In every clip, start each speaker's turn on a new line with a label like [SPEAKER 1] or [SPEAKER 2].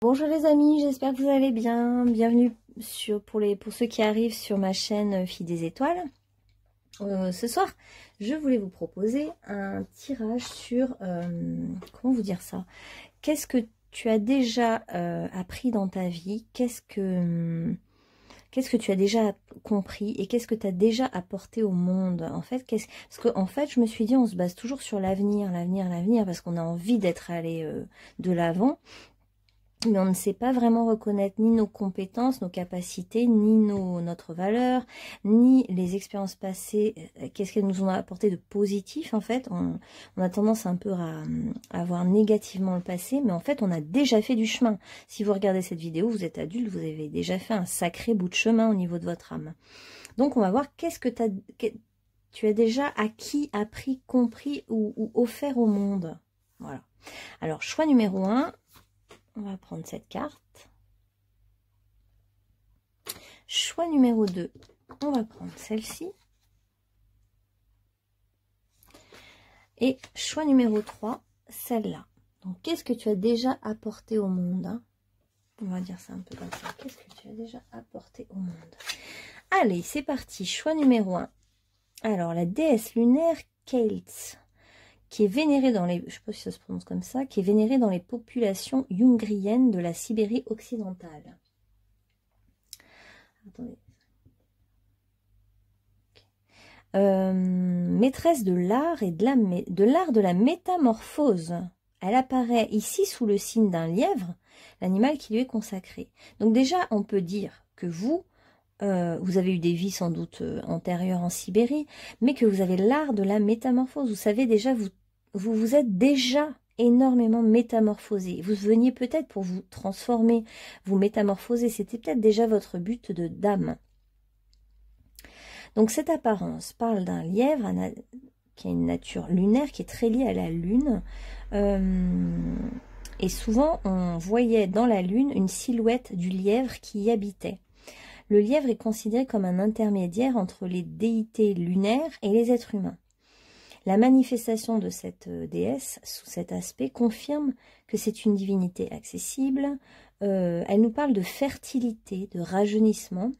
[SPEAKER 1] Bonjour les amis, j'espère que vous allez bien. Bienvenue pour ceux qui arrivent sur ma chaîne Fille des Étoiles. Ce soir, je voulais vous proposer un tirage sur, comment vous dire ça? Qu'est-ce que tu as déjà appris dans ta vie? Qu'est-ce que tu as déjà compris et qu'est-ce que tu as déjà apporté au monde? En fait, parce que en fait, je me suis dit, on se base toujours sur l'avenir, parce qu'on a envie d'être allé de l'avant. Mais on ne sait pas vraiment reconnaître ni nos compétences, nos capacités, ni notre valeur, ni les expériences passées, qu'est-ce qu'elles nous ont apporté de positif en fait. On a tendance un peu à voir négativement le passé, mais en fait on a déjà fait du chemin. Si vous regardez cette vidéo, vous êtes adulte, vous avez déjà fait un sacré bout de chemin au niveau de votre âme. Donc on va voir qu'est-ce que tu as déjà acquis, appris, compris ou offert au monde. Voilà. Alors choix numéro 1. On va prendre cette carte. Choix numéro 2, on va prendre celle-ci. Et choix numéro 3, celle-là. Donc, qu'est-ce que tu as déjà apporté au monde, hein? On va dire ça un peu comme ça. Qu'est-ce que tu as déjà apporté au monde? Allez, c'est parti. Choix numéro 1. Alors, la déesse lunaire Kate, qui est vénérée dans les, je ne sais pas si ça se prononce comme ça, qui est vénérée dans les populations jungriennes de la Sibérie occidentale. Attendez. Maîtresse de l'art et de l'art de la métamorphose. Elle apparaît ici sous le signe d'un lièvre, l'animal qui lui est consacré. Donc déjà, on peut dire que vous avez eu des vies sans doute antérieures en Sibérie, mais que vous avez l'art de la métamorphose. Vous savez déjà, vous êtes déjà énormément métamorphosé. Vous veniez peut-être pour vous transformer, vous métamorphoser. C'était peut-être déjà votre but de d'âme. Donc cette apparence parle d'un lièvre qui a une nature lunaire, qui est très liée à la lune. Et souvent, on voyait dans la lune une silhouette du lièvre qui y habitait. Le lièvre est considéré comme un intermédiaire entre les déités lunaires et les êtres humains. La manifestation de cette déesse, sous cet aspect, confirme que c'est une divinité accessible. Elle nous parle de fertilité, de rajeunissement.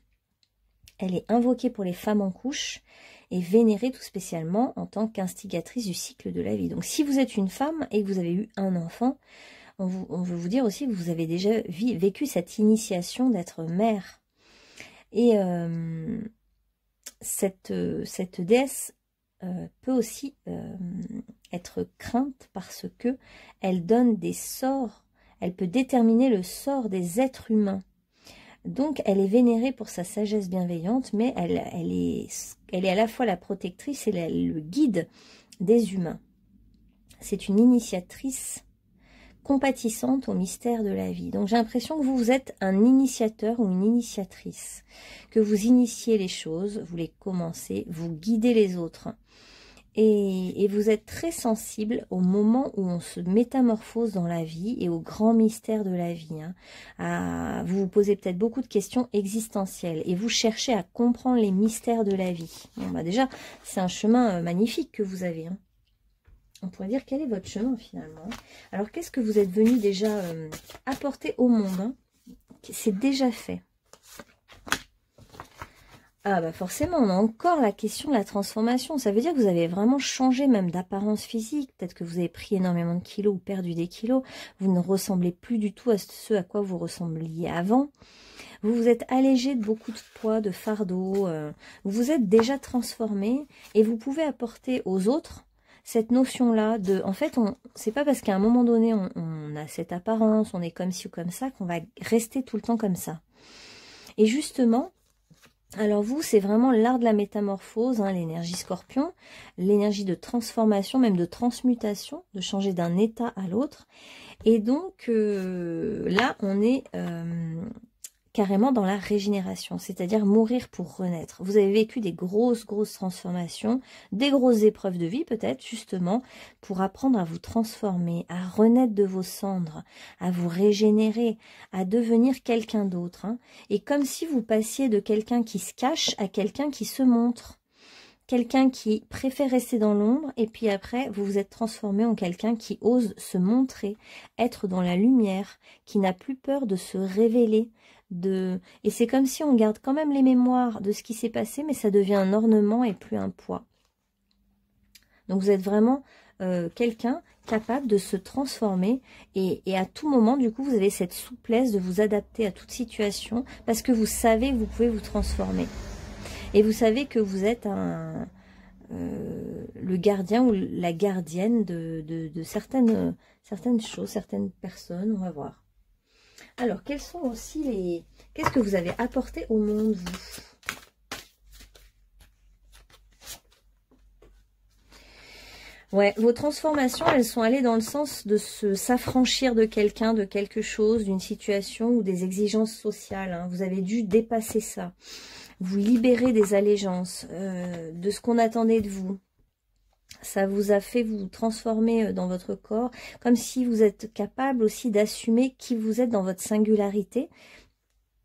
[SPEAKER 1] Elle est invoquée pour les femmes en couche et vénérée tout spécialement en tant qu'instigatrice du cycle de la vie. Donc si vous êtes une femme et que vous avez eu un enfant, on veut vous dire aussi que vous avez déjà vécu cette initiation d'être mère. Et cette déesse peut aussi être crainte parce que elle donne des sorts, elle peut déterminer le sort des êtres humains. Donc elle est vénérée pour sa sagesse bienveillante, mais elle est à la fois la protectrice et le guide des humains. C'est une initiatrice compatissante au mystère de la vie. Donc j'ai l'impression que vous êtes un initiateur ou une initiatrice, que vous initiez les choses, vous les commencez, vous guidez les autres. Et vous êtes très sensible au moment où on se métamorphose dans la vie et au grand mystère de la vie. Hein. Vous vous posez peut-être beaucoup de questions existentielles et vous cherchez à comprendre les mystères de la vie. Bon, bah déjà, c'est un chemin magnifique que vous avez. Hein. On pourrait dire quel est votre chemin finalement. Alors qu'est-ce que vous êtes venu déjà apporter au monde, hein? C'est déjà fait. Ah bah forcément, on a encore la question de la transformation. Ça veut dire que vous avez vraiment changé même d'apparence physique. Peut-être que vous avez pris énormément de kilos ou perdu des kilos. Vous ne ressemblez plus du tout à ce à quoi vous ressembliez avant. Vous vous êtes allégé de beaucoup de poids, de fardeau. Vous vous êtes déjà transformé et vous pouvez apporter aux autres cette notion-là de... En fait, c'est pas parce qu'à un moment donné, on a cette apparence, on est comme ci ou comme ça, qu'on va rester tout le temps comme ça. Et justement... Alors vous, c'est vraiment l'art de la métamorphose, hein, l'énergie scorpion, l'énergie de transformation, même de transmutation, de changer d'un état à l'autre. Et donc là, on est carrément dans la régénération, c'est-à-dire mourir pour renaître. Vous avez vécu des grosses transformations, des grosses épreuves de vie peut-être, justement, pour apprendre à vous transformer, à renaître de vos cendres, à vous régénérer, à devenir quelqu'un d'autre. Hein. Et comme si vous passiez de quelqu'un qui se cache à quelqu'un qui se montre. quelqu'un qui préfère rester dans l'ombre, et puis après, vous vous êtes transformé en quelqu'un qui ose se montrer, être dans la lumière, qui n'a plus peur de se révéler. Et c'est comme si on garde quand même les mémoires de ce qui s'est passé, mais ça devient un ornement et plus un poids. Donc vous êtes vraiment quelqu'un capable de se transformer, et à tout moment, du coup, vous avez cette souplesse de vous adapter à toute situation, parce que vous savez que vous pouvez vous transformer. Et vous savez que vous êtes le gardien ou la gardienne de certaines choses, certaines personnes. On va voir. Alors, quels sont aussi les... Qu'est-ce que vous avez apporté au monde, vous? Ouais, vos transformations, elles sont allées dans le sens de s'affranchir de quelqu'un, de quelque chose, d'une situation ou des exigences sociales. Hein. Vous avez dû dépasser ça. Vous libérer des allégeances, de ce qu'on attendait de vous. Ça vous a fait vous transformer dans votre corps, comme si vous êtes capable aussi d'assumer qui vous êtes dans votre singularité,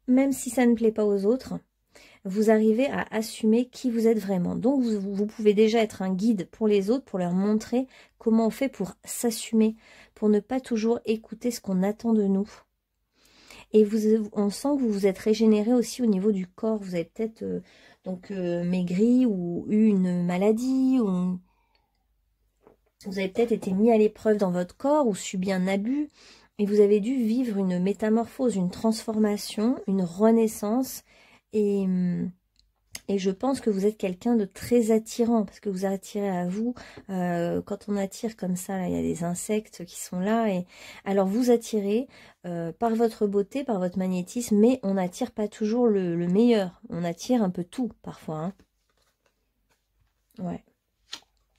[SPEAKER 1] même si ça ne plaît pas aux autres. Vous arrivez à assumer qui vous êtes vraiment. Donc, vous pouvez déjà être un guide pour les autres, pour leur montrer comment on fait pour s'assumer, pour ne pas toujours écouter ce qu'on attend de nous. Et on sent que vous vous êtes régénéré aussi au niveau du corps. Vous avez peut-être maigri ou eu une maladie. Ou vous avez peut-être été mis à l'épreuve dans votre corps ou subi un abus. Et vous avez dû vivre une métamorphose, une transformation, une renaissance. Et je pense que vous êtes quelqu'un de très attirant, parce que vous attirez à vous, quand on attire comme ça, là, il y a des insectes qui sont là, et alors vous attirez par votre beauté, par votre magnétisme, mais on n'attire pas toujours le meilleur, on attire un peu tout parfois. Hein. Ouais.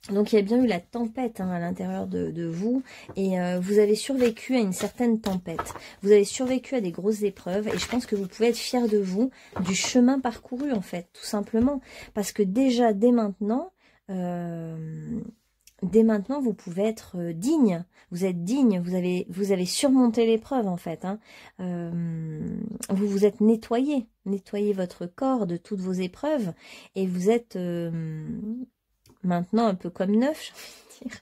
[SPEAKER 1] Donc il y a bien eu la tempête à l'intérieur de vous, et vous avez survécu à une certaine tempête. Vous avez survécu à des grosses épreuves, et je pense que vous pouvez être fiers de vous, du chemin parcouru en fait, tout simplement. Parce que déjà, dès maintenant, vous pouvez être digne. Vous êtes digne, vous avez surmonté l'épreuve en fait. Hein. Vous vous êtes nettoyé votre corps de toutes vos épreuves, et vous êtes... maintenant un peu comme neuf, j'ai envie de dire.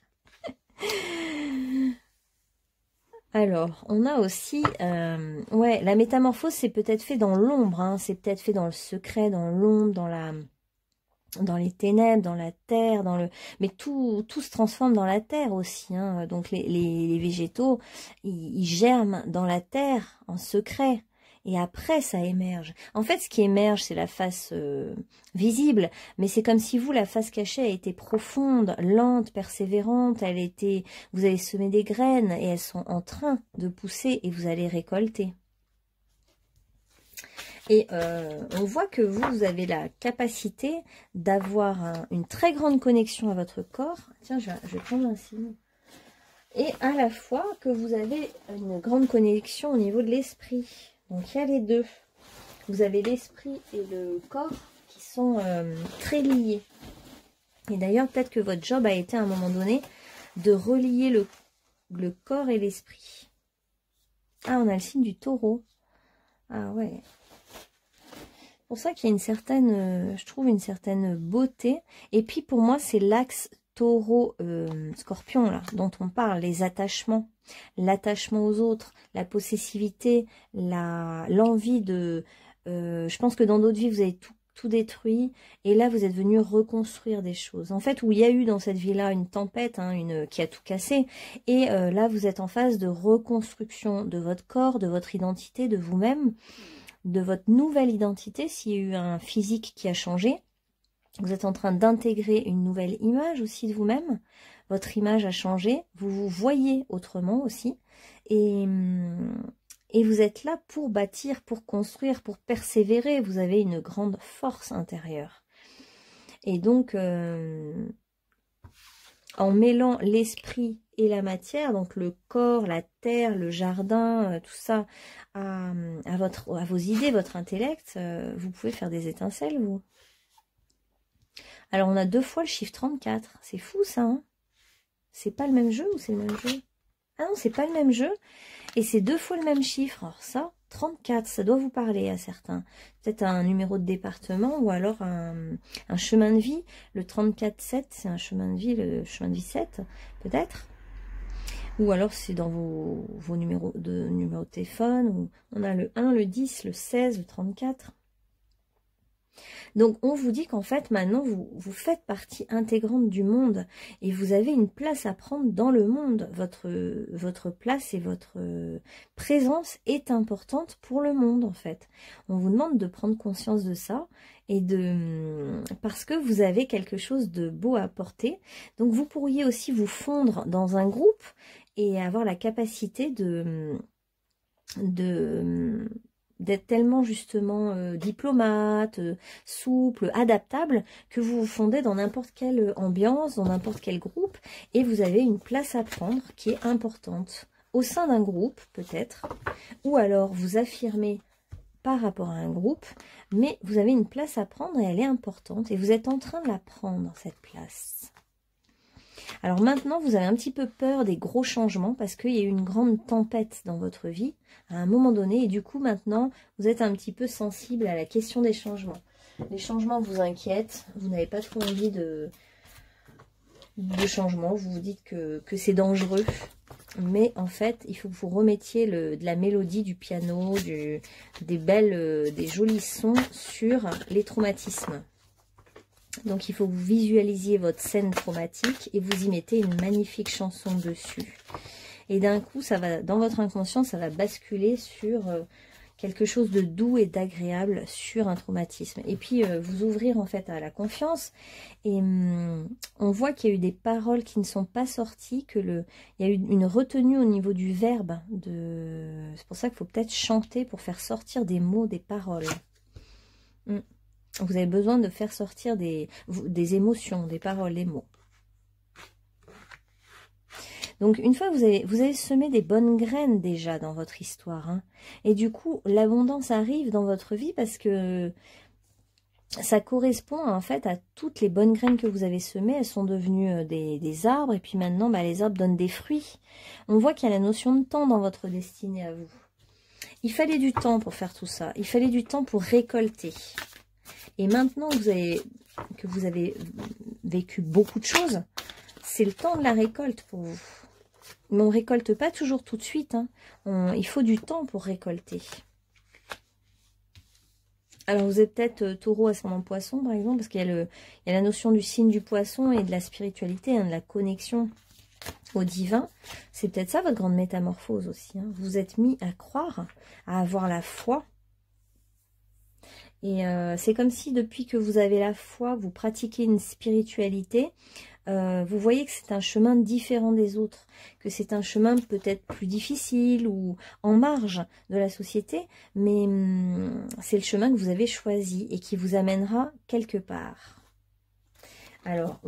[SPEAKER 1] Alors, on a aussi... ouais, la métamorphose, c'est peut-être fait dans l'ombre. Hein, c'est peut-être fait dans le secret, dans l'ombre, dans les ténèbres, dans la terre, mais tout se transforme dans la terre aussi. Hein, donc, les végétaux, ils germent dans la terre, en secret. Et après, ça émerge. En fait, ce qui émerge, c'est la face visible. Mais c'est comme si vous, la face cachée, a été profonde, lente, persévérante. Vous avez semé des graines et elles sont en train de pousser et vous allez récolter. Et on voit que vous avez la capacité d'avoir une très grande connexion à votre corps. Tiens, je vais prendre un signe. Et à la fois que vous avez une grande connexion au niveau de l'esprit. Donc, il y a les deux. Vous avez l'esprit et le corps qui sont très liés. Et d'ailleurs, peut-être que votre job a été à un moment donné de relier le corps et l'esprit. Ah, on a le signe du taureau. Ah ouais. C'est pour ça qu'il y a une certaine, je trouve, une certaine beauté. Et puis, pour moi, c'est l'axe taureau-scorpion, là, dont on parle, les attachements. L'attachement aux autres, la possessivité, l'envie de... je pense que dans d'autres vies, vous avez tout détruit. Et là, vous êtes venu reconstruire des choses. En fait, où il y a eu dans cette vie-là une tempête, hein, qui a tout cassé. Et là, vous êtes en phase de reconstruction de votre corps, de votre identité, de vous-même, de votre nouvelle identité, s'il y a eu un physique qui a changé. Vous êtes en train d'intégrer une nouvelle image aussi de vous-même. Votre image a changé, vous vous voyez autrement aussi, et vous êtes là pour bâtir, pour construire, pour persévérer. Vous avez une grande force intérieure. Et donc, en mêlant l'esprit et la matière, donc le corps, la terre, le jardin, tout ça, à vos idées, votre intellect, vous pouvez faire des étincelles, vous. Alors, on a 2 fois le chiffre 34. C'est fou, ça, hein? C'est pas le même jeu ou c'est le même jeu? Ah non, c'est pas le même jeu. Et c'est 2 fois le même chiffre. Alors ça, 34, ça doit vous parler à certains. Peut-être un numéro de département ou alors un chemin de vie. Le 34-7, c'est un chemin de vie, le chemin de vie 7, peut-être. Ou alors c'est dans vos numéros de téléphone. Ou on a le 1, le 10, le 16, le 34. Donc, on vous dit qu'en fait, maintenant, vous faites partie intégrante du monde et vous avez une place à prendre dans le monde. Votre place et votre présence est importante pour le monde, en fait. On vous demande de prendre conscience de ça et parce que vous avez quelque chose de beau à apporter. Donc, vous pourriez aussi vous fondre dans un groupe et avoir la capacité d'être tellement justement diplomate, souple, adaptable, que vous vous fondez dans n'importe quelle ambiance, dans n'importe quel groupe, et vous avez une place à prendre qui est importante, au sein d'un groupe peut-être, ou alors vous affirmez par rapport à un groupe, mais vous avez une place à prendre et elle est importante, et vous êtes en train de la prendre, cette place. Alors maintenant, vous avez un petit peu peur des gros changements parce qu'il y a eu une grande tempête dans votre vie à un moment donné. Et du coup, maintenant, vous êtes un petit peu sensible à la question des changements. Les changements vous inquiètent. Vous n'avez pas trop envie de changement. Vous vous dites que c'est dangereux. Mais en fait, il faut que vous remettiez de la mélodie, du piano, des jolis sons sur les traumatismes. Donc, il faut que vous visualisiez votre scène traumatique et vous y mettez une magnifique chanson dessus. Et d'un coup, ça va, dans votre inconscient, ça va basculer sur quelque chose de doux et d'agréable sur un traumatisme. Et puis, vous ouvrir en fait à la confiance. Et on voit qu'il y a eu des paroles qui ne sont pas sorties, il y a eu une retenue au niveau du verbe. C'est pour ça qu'il faut peut-être chanter pour faire sortir des mots, des paroles. Vous avez besoin de faire sortir des émotions, des paroles, des mots. Donc, une fois, vous avez semé des bonnes graines déjà dans votre histoire. Hein. Et du coup, l'abondance arrive dans votre vie parce que ça correspond en fait à toutes les bonnes graines que vous avez semées. Elles sont devenues des arbres. Et puis maintenant, les arbres donnent des fruits. On voit qu'il y a la notion de temps dans votre destinée à vous. Il fallait du temps pour faire tout ça. Il fallait du temps pour récolter. Et maintenant que vous avez vécu beaucoup de choses, c'est le temps de la récolte pour vous. Mais on ne récolte pas toujours tout de suite. Hein. Il faut du temps pour récolter. Alors vous êtes peut-être taureau ascendant poisson par exemple, parce qu'il y a la notion du signe du poisson et de la spiritualité, hein, de la connexion au divin. C'est peut-être ça votre grande métamorphose aussi. Hein. Vous vous êtes mis à croire, à avoir la foi. Et c'est comme si depuis que vous avez la foi, vous pratiquez une spiritualité, vous voyez que c'est un chemin différent des autres, que c'est un chemin peut-être plus difficile ou en marge de la société, mais c'est le chemin que vous avez choisi et qui vous amènera quelque part. Alors,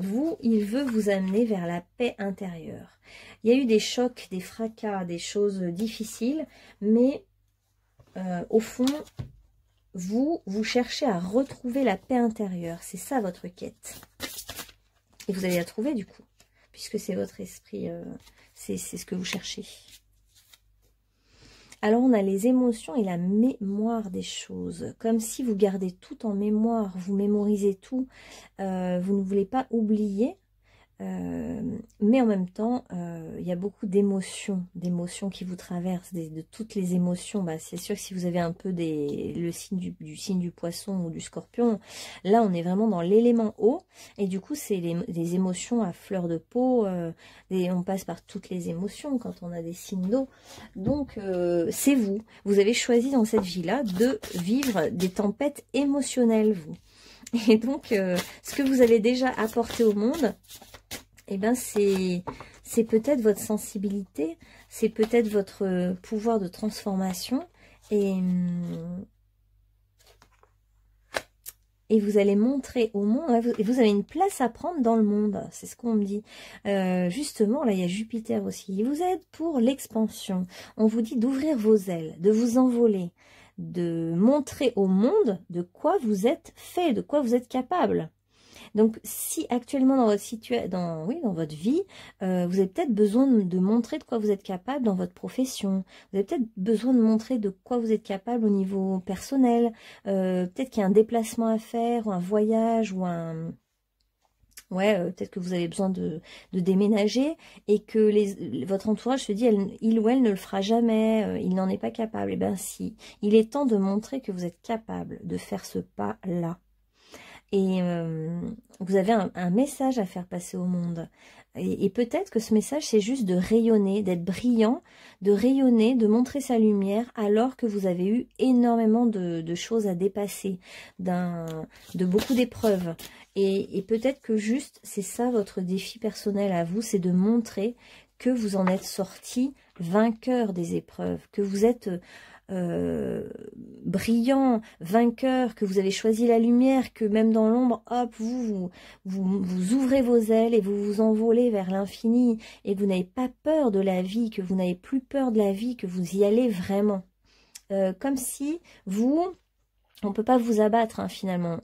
[SPEAKER 1] il veut vous amener vers la paix intérieure. Il y a eu des chocs, des fracas, des choses difficiles, mais au fond... Vous cherchez à retrouver la paix intérieure. C'est ça votre quête. Et vous allez la trouver du coup. Puisque c'est votre esprit. C'est ce que vous cherchez. Alors on a les émotions et la mémoire des choses. Comme si vous gardez tout en mémoire. Vous mémorisez tout. Vous ne voulez pas oublier. Mais en même temps, il y a beaucoup d'émotions qui vous traversent, de toutes les émotions. C'est sûr que si vous avez un peu le signe du signe du poisson ou du scorpion, là on est vraiment dans l'élément eau, et du coup c'est des émotions à fleur de peau, on passe par toutes les émotions quand on a des signes d'eau. Donc c'est vous avez choisi dans cette vie-là de vivre des tempêtes émotionnelles, vous. Et donc, ce que vous avez déjà apporté au monde, eh ben c'est peut-être votre sensibilité, c'est peut-être votre pouvoir de transformation. Et vous allez montrer au monde, et vous avez une place à prendre dans le monde, c'est ce qu'on me dit. Justement, là, il y a Jupiter aussi. Il vous aide pour l'expansion. On vous dit d'ouvrir vos ailes, de vous envoler, de montrer au monde de quoi vous êtes fait, de quoi vous êtes capable. Donc, si actuellement dans votre dans votre vie, vous avez peut-être besoin de montrer de quoi vous êtes capable dans votre profession. Vous avez peut-être besoin de montrer de quoi vous êtes capable au niveau personnel. Peut-être qu'il y a un déplacement à faire, ou un voyage, ou un... Ouais, peut-être que vous avez besoin de déménager et que votre entourage se dit, il ou elle ne le fera jamais, il n'en est pas capable. Eh bien si, il est temps de montrer que vous êtes capable de faire ce pas-là. Et vous avez un message à faire passer au monde. Et peut-être que ce message, c'est juste de rayonner, d'être brillant, de rayonner, de montrer sa lumière, alors que vous avez eu énormément de choses à dépasser, de beaucoup d'épreuves. Et peut-être que juste, c'est ça votre défi personnel à vous, c'est de montrer que vous en êtes sorti vainqueur des épreuves, que vous êtes... brillant, vainqueur, que vous avez choisi la lumière, que même dans l'ombre, hop, vous ouvrez vos ailes et vous vous envolez vers l'infini et que vous n'avez pas peur de la vie, que vous n'avez plus peur de la vie, que vous y allez vraiment. Comme si on ne peut pas vous abattre, hein, finalement.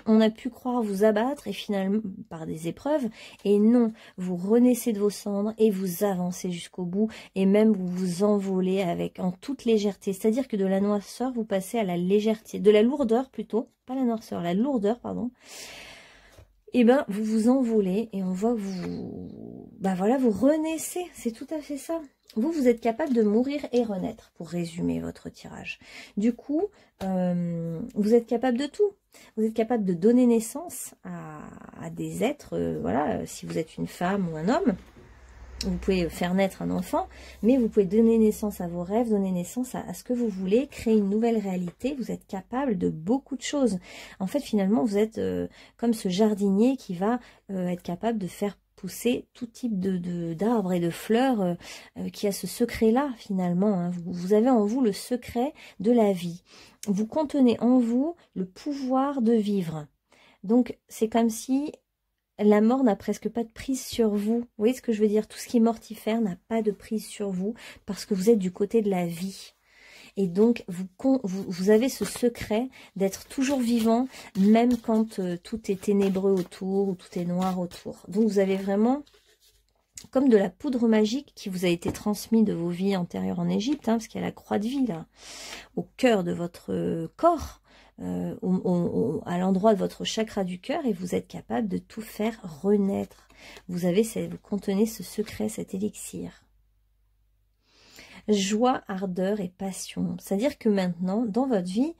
[SPEAKER 1] On a pu croire vous abattre et finalement par des épreuves. Et non, vous renaissez de vos cendres et vous avancez jusqu'au bout. Et même vous vous envolez en toute légèreté. C'est-à-dire que de la noirceur, vous passez à la légèreté. De la lourdeur plutôt. Pas la noirceur, la lourdeur, pardon. Et ben vous vous envolez et on voit que vous renaissez. C'est tout à fait ça. Vous êtes capable de mourir et renaître, pour résumer votre tirage. Du coup, vous êtes capable de tout. Vous êtes capable de donner naissance à des êtres, voilà, si vous êtes une femme ou un homme. Vous pouvez faire naître un enfant, mais vous pouvez donner naissance à vos rêves, donner naissance à ce que vous voulez, créer une nouvelle réalité. Vous êtes capable de beaucoup de choses. En fait, finalement, vous êtes comme ce jardinier qui va être capable de faire pousser tout type d'arbres et de fleurs, qui a ce secret-là, finalement. Hein. Vous avez en vous le secret de la vie. Vous contenez en vous le pouvoir de vivre. Donc, c'est comme si... la mort n'a presque pas de prise sur vous. Vous voyez ce que je veux dire? Tout ce qui est mortifère n'a pas de prise sur vous parce que vous êtes du côté de la vie. Et donc, vous avez ce secret d'être toujours vivant, même quand tout est ténébreux autour ou tout est noir autour. Donc, vous avez vraiment comme de la poudre magique qui vous a été transmise de vos vies antérieures en Égypte, hein, parce qu'il y a la croix de vie, là, au cœur de votre corps. À l'endroit de votre chakra du cœur et vous êtes capable de tout faire renaître. Vous contenez ce secret, cet élixir. Joie, ardeur et passion. C'est-à-dire que maintenant, dans votre vie,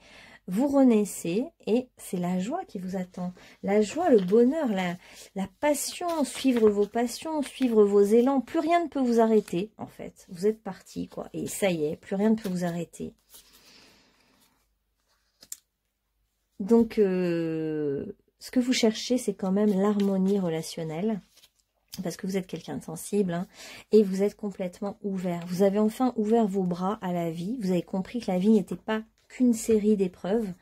[SPEAKER 1] vous renaissez et c'est la joie qui vous attend. La joie, le bonheur, la passion, suivre vos passions, suivre vos élans. Plus rien ne peut vous arrêter, en fait. Vous êtes parti, quoi. Et ça y est, plus rien ne peut vous arrêter. Donc, ce que vous cherchez, c'est quand même l'harmonie relationnelle. Parce que vous êtes quelqu'un de sensible, hein, et vous êtes complètement ouvert. Vous avez enfin ouvert vos bras à la vie. Vous avez compris que la vie n'était pas qu'une série d'épreuves.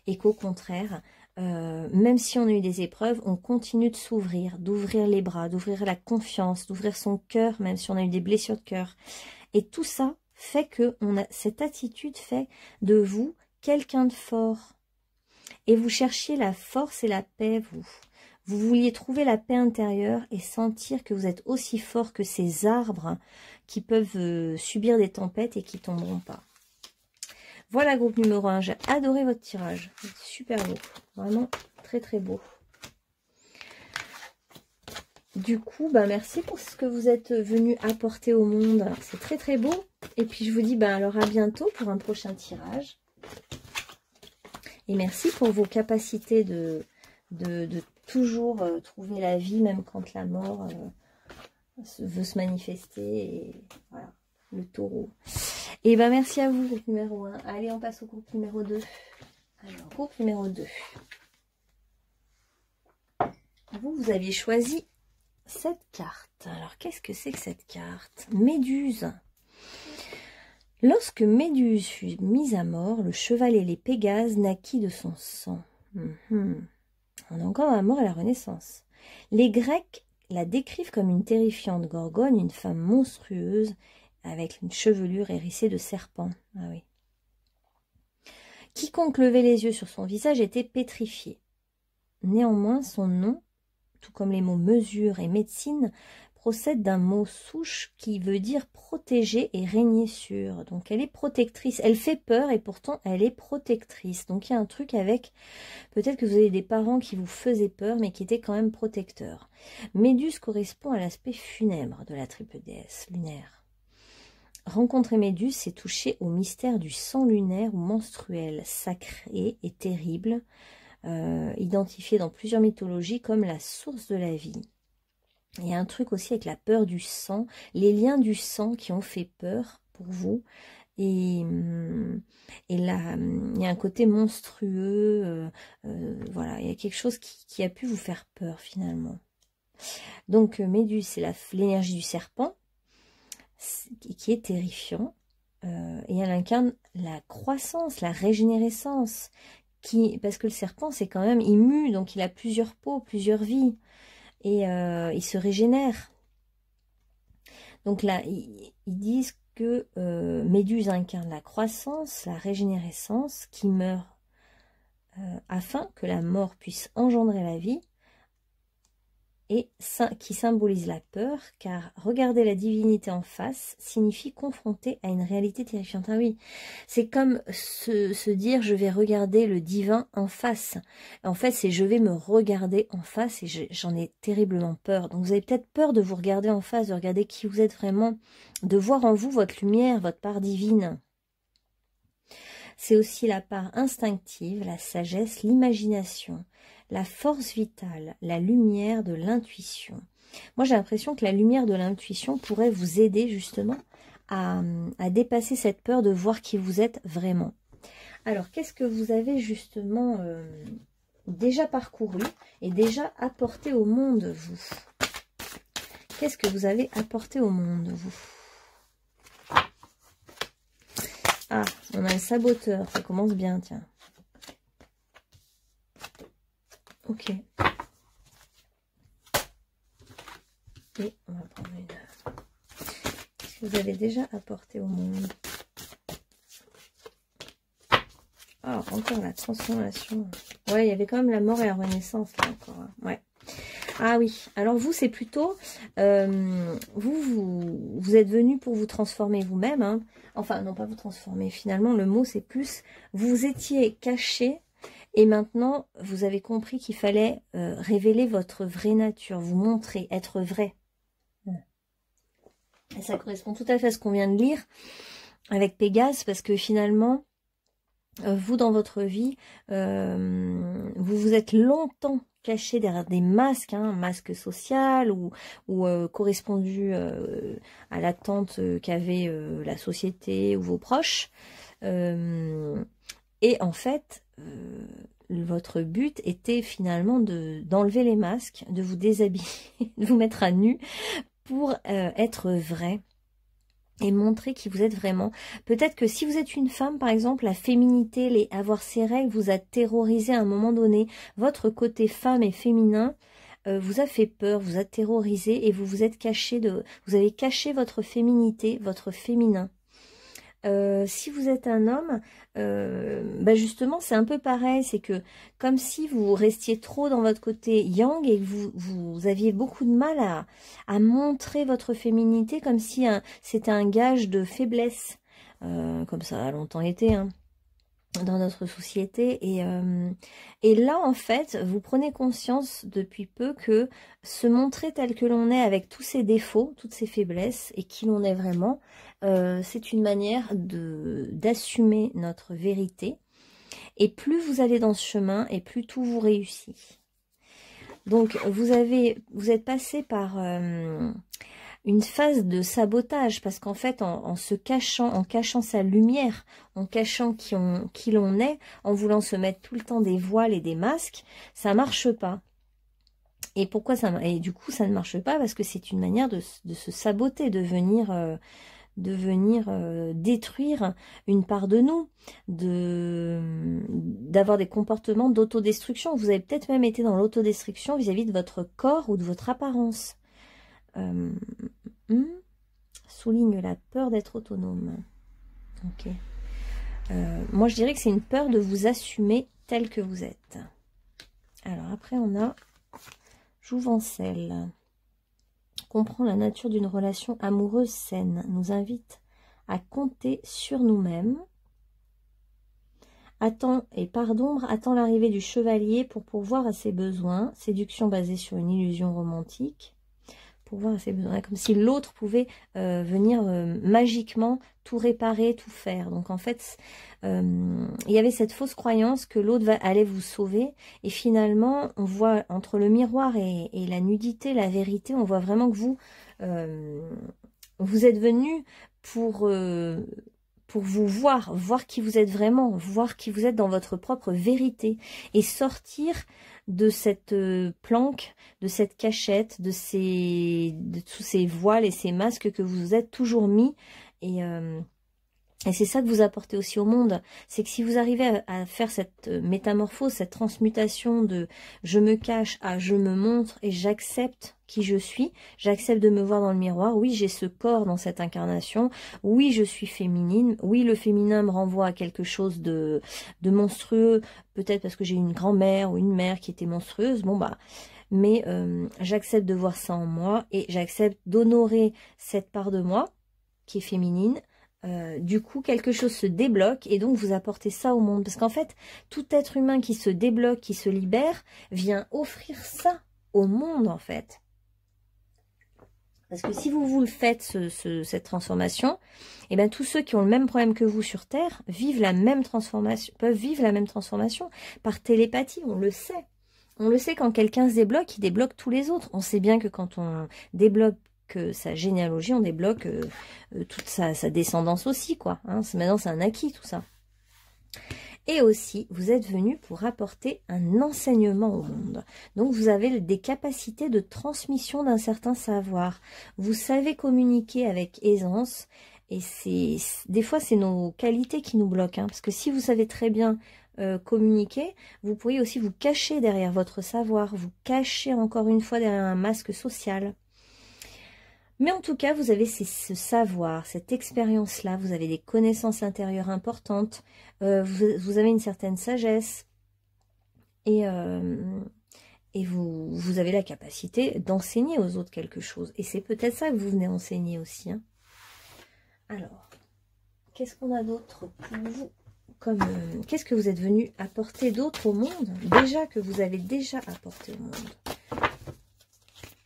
[SPEAKER 1] Et qu'au contraire, même si on a eu des épreuves, on continue de s'ouvrir, d'ouvrir les bras, d'ouvrir la confiance, d'ouvrir son cœur, même si on a eu des blessures de cœur. Et tout ça fait que cette attitude fait de vous quelqu'un de fort. Et vous cherchiez la force et la paix, vous. Vous vouliez trouver la paix intérieure et sentir que vous êtes aussi fort que ces arbres qui peuvent subir des tempêtes et qui ne tomberont pas. Voilà, groupe numéro 1. J'ai adoré votre tirage. Super beau. Vraiment très très beau. Du coup, merci pour ce que vous êtes venu apporter au monde. C'est très très beau. Et puis je vous dis alors à bientôt pour un prochain tirage. Et merci pour vos capacités de toujours trouver la vie, même quand la mort veut se manifester. Et voilà, le taureau. Et merci à vous, groupe numéro 1. Allez, on passe au groupe numéro 2. Alors, groupe numéro 2. Vous aviez choisi cette carte. Alors, qu'est-ce que c'est que cette carte? Méduse. Lorsque Méduse fut mise à mort, le cheval et les Pégases naquit de son sang. On est encore dans la mort et la renaissance. Les Grecs la décrivent comme une terrifiante gorgone, une femme monstrueuse avec une chevelure hérissée de serpents. Ah oui. Quiconque levait les yeux sur son visage était pétrifié. Néanmoins, son nom, tout comme les mots mesure et médecine, procède d'un mot souche qui veut dire protéger et régner sur. Donc elle est protectrice, elle fait peur et pourtant elle est protectrice. Donc il y a un truc avec, peut-être que vous avez des parents qui vous faisaient peur mais qui étaient quand même protecteurs. Méduse correspond à l'aspect funèbre de la triple déesse lunaire. Rencontrer Méduse, c'est toucher au mystère du sang lunaire ou menstruel, sacré et terrible, identifié dans plusieurs mythologies comme la source de la vie. Il y a un truc aussi avec la peur du sang, les liens du sang qui ont fait peur pour vous. Et là, il y a un côté monstrueux, voilà, il y a quelque chose qui a pu vous faire peur finalement. Donc Méduse, c'est l'énergie du serpent, qui est terrifiant, et elle incarne la croissance, la régénérescence, parce que le serpent, c'est quand même, il mue, donc il a plusieurs peaux, plusieurs vies. Et il se régénère. Donc là, ils disent que Méduse incarne la croissance, la régénérescence, qui meurt afin que la mort puisse engendrer la vie, et qui symbolise la peur, car regarder la divinité en face signifie confronter à une réalité terrifiante. Ah oui, c'est comme se dire je vais regarder le divin en face. En fait, c'est je vais me regarder en face et j'en ai terriblement peur. Donc vous avez peut-être peur de vous regarder en face, de regarder qui vous êtes vraiment, de voir en vous votre lumière, votre part divine. C'est aussi la part instinctive, la sagesse, l'imagination, la force vitale, la lumière de l'intuition. Moi, j'ai l'impression que la lumière de l'intuition pourrait vous aider justement à dépasser cette peur de voir qui vous êtes vraiment. Alors, qu'est-ce que vous avez justement déjà parcouru et déjà apporté au monde, vous? Qu'est-ce que vous avez apporté au monde, vous? Ah, on a le saboteur, ça commence bien, tiens. Ok. Et on va prendre une... Qu'est-ce que vous avez déjà apporté au monde? Ah, encore la transformation. Ouais, il y avait quand même la mort et la renaissance, là, encore. Hein. Ouais. Ah oui, alors vous, c'est plutôt... vous êtes venu pour vous transformer vous-même. Hein. Enfin, non, pas vous transformer. Finalement, le mot, c'est plus... Vous étiez caché... Et maintenant, vous avez compris qu'il fallait révéler votre vraie nature, vous montrer, être vrai. Et ça correspond tout à fait à ce qu'on vient de lire avec Pégase, parce que finalement, vous, dans votre vie, vous vous êtes longtemps caché derrière des masques, hein, un masque social ou correspondu à l'attente qu'avait la société ou vos proches. Et en fait, votre but était finalement d'enlever les masques, de vous déshabiller, de vous mettre à nu pour être vrai et montrer qui vous êtes vraiment. Peut-être que si vous êtes une femme, par exemple, la féminité, avoir ses règles vous a terrorisé à un moment donné. Votre côté femme et féminin vous a fait peur, vous a terrorisé et vous vous êtes caché vous avez caché votre féminité, votre féminin. Si vous êtes un homme, justement, c'est un peu pareil. C'est que comme si vous restiez trop dans votre côté yang et que vous aviez beaucoup de mal à montrer votre féminité, comme si c'était un gage de faiblesse, comme ça a longtemps été, hein, dans notre société. Et là, en fait, vous prenez conscience depuis peu que se montrer tel que l'on est avec tous ses défauts, toutes ses faiblesses et qui l'on est vraiment, c'est une manière d'assumer notre vérité. Et plus vous allez dans ce chemin, et plus tout vous réussit. Donc, vous êtes passé par une phase de sabotage, parce qu'en fait, en cachant sa lumière, en cachant qui l'on est, en voulant se mettre tout le temps des voiles et des masques, ça marche pas. Et pourquoi et du coup, ça ne marche pas? Parce que c'est une manière de se saboter, de venir détruire une part de nous, d'avoir des comportements d'autodestruction. Vous avez peut-être même été dans l'autodestruction vis-à-vis de votre corps ou de votre apparence. Souligne la peur d'être autonome. Ok. Moi, je dirais que c'est une peur de vous assumer tel que vous êtes. Alors après on a Jouvencel. Comprend la nature d'une relation amoureuse saine. Nous invite à compter sur nous-mêmes. Attend et part d'ombre attend l'arrivée du chevalier pour pourvoir à ses besoins. Séduction basée sur une illusion romantique. Pourvoir à ses besoins, comme si l'autre pouvait venir magiquement tout réparer, tout faire. Donc en fait, il y avait cette fausse croyance que l'autre allait vous sauver. Et finalement, on voit entre le miroir et la nudité, la vérité, on voit vraiment que vous êtes venu pour vous voir qui vous êtes vraiment, voir qui vous êtes dans votre propre vérité et sortir de cette planque, de cette cachette, de tous ces voiles et ces masques que vous vous êtes toujours mis. Et c'est ça que vous apportez aussi au monde. C'est que si vous arrivez à faire cette métamorphose, cette transmutation de je me cache à je me montre et j'accepte qui je suis, j'accepte de me voir dans le miroir, oui j'ai ce corps dans cette incarnation, oui je suis féminine, oui le féminin me renvoie à quelque chose de monstrueux, peut-être parce que j'ai une grand-mère ou une mère qui était monstrueuse, bon bah... Mais j'accepte de voir ça en moi et j'accepte d'honorer cette part de moi qui est féminine. Du coup, quelque chose se débloque et donc vous apportez ça au monde. Parce qu'en fait, tout être humain qui se débloque, qui se libère, vient offrir ça au monde en fait. Parce que si vous le faites, cette transformation, et bien tous ceux qui ont le même problème que vous sur Terre vivent la même transformation, peuvent vivre la même transformation par télépathie, on le sait. On le sait, quand quelqu'un se débloque, il débloque tous les autres. On sait bien que quand on débloque sa généalogie, on débloque toute sa descendance aussi, quoi. Hein. Maintenant, c'est un acquis, tout ça. Et aussi, vous êtes venu pour apporter un enseignement au monde. Donc, vous avez des capacités de transmission d'un certain savoir. Vous savez communiquer avec aisance. Et des fois, c'est nos qualités qui nous bloquent. Hein, parce que si vous savez très bien communiquer, vous pourriez aussi vous cacher derrière votre savoir, vous cacher encore une fois derrière un masque social. Mais en tout cas, vous avez ce savoir, cette expérience-là, vous avez des connaissances intérieures importantes, vous avez une certaine sagesse et vous avez la capacité d'enseigner aux autres quelque chose. Et c'est peut-être ça que vous venez enseigner aussi. Hein. Alors, qu'est-ce qu'on a d'autre pour vous? Qu'est-ce que vous êtes venu apporter d'autre au monde? Déjà que vous avez déjà apporté au monde.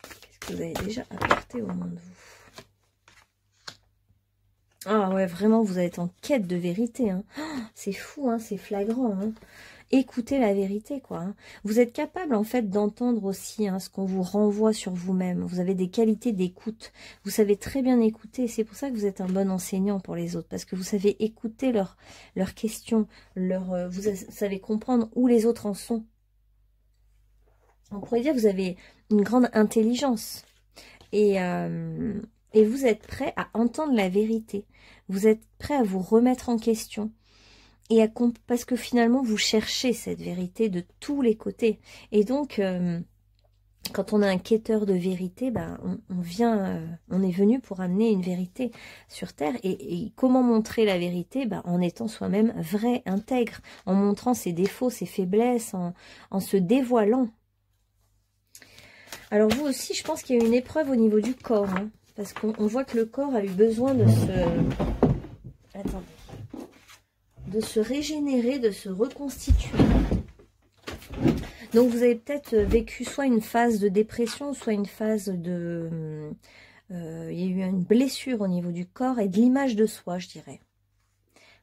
[SPEAKER 1] Qu'est-ce que vous avez déjà apporté au monde, vous? Ah ouais, vraiment, vous êtes en quête de vérité. Hein. Oh, c'est fou, hein, c'est flagrant. Hein. Écoutez la vérité, quoi. Hein. Vous êtes capable, en fait, d'entendre aussi hein, ce qu'on vous renvoie sur vous-même. Vous avez des qualités d'écoute. Vous savez très bien écouter. C'est pour ça que vous êtes un bon enseignant pour les autres. Parce que vous savez écouter leurs questions. Vous savez comprendre où les autres en sont. On pourrait dire que vous avez une grande intelligence. Et vous êtes prêt à entendre la vérité. Vous êtes prêt à vous remettre en question. Et parce que finalement, vous cherchez cette vérité de tous les côtés. Et donc, quand on a un quêteur de vérité, ben, on est venu pour amener une vérité sur Terre. Et comment montrer la vérité? Ben, en étant soi-même vrai, intègre, en montrant ses défauts, ses faiblesses, en se dévoilant. Alors vous aussi, je pense qu'il y a une épreuve au niveau du corps. Hein, parce qu'on voit que le corps a eu besoin de se régénérer, de se reconstituer. Donc vous avez peut-être vécu soit une phase de dépression, soit une phase de... il y a eu une blessure au niveau du corps et de l'image de soi, je dirais.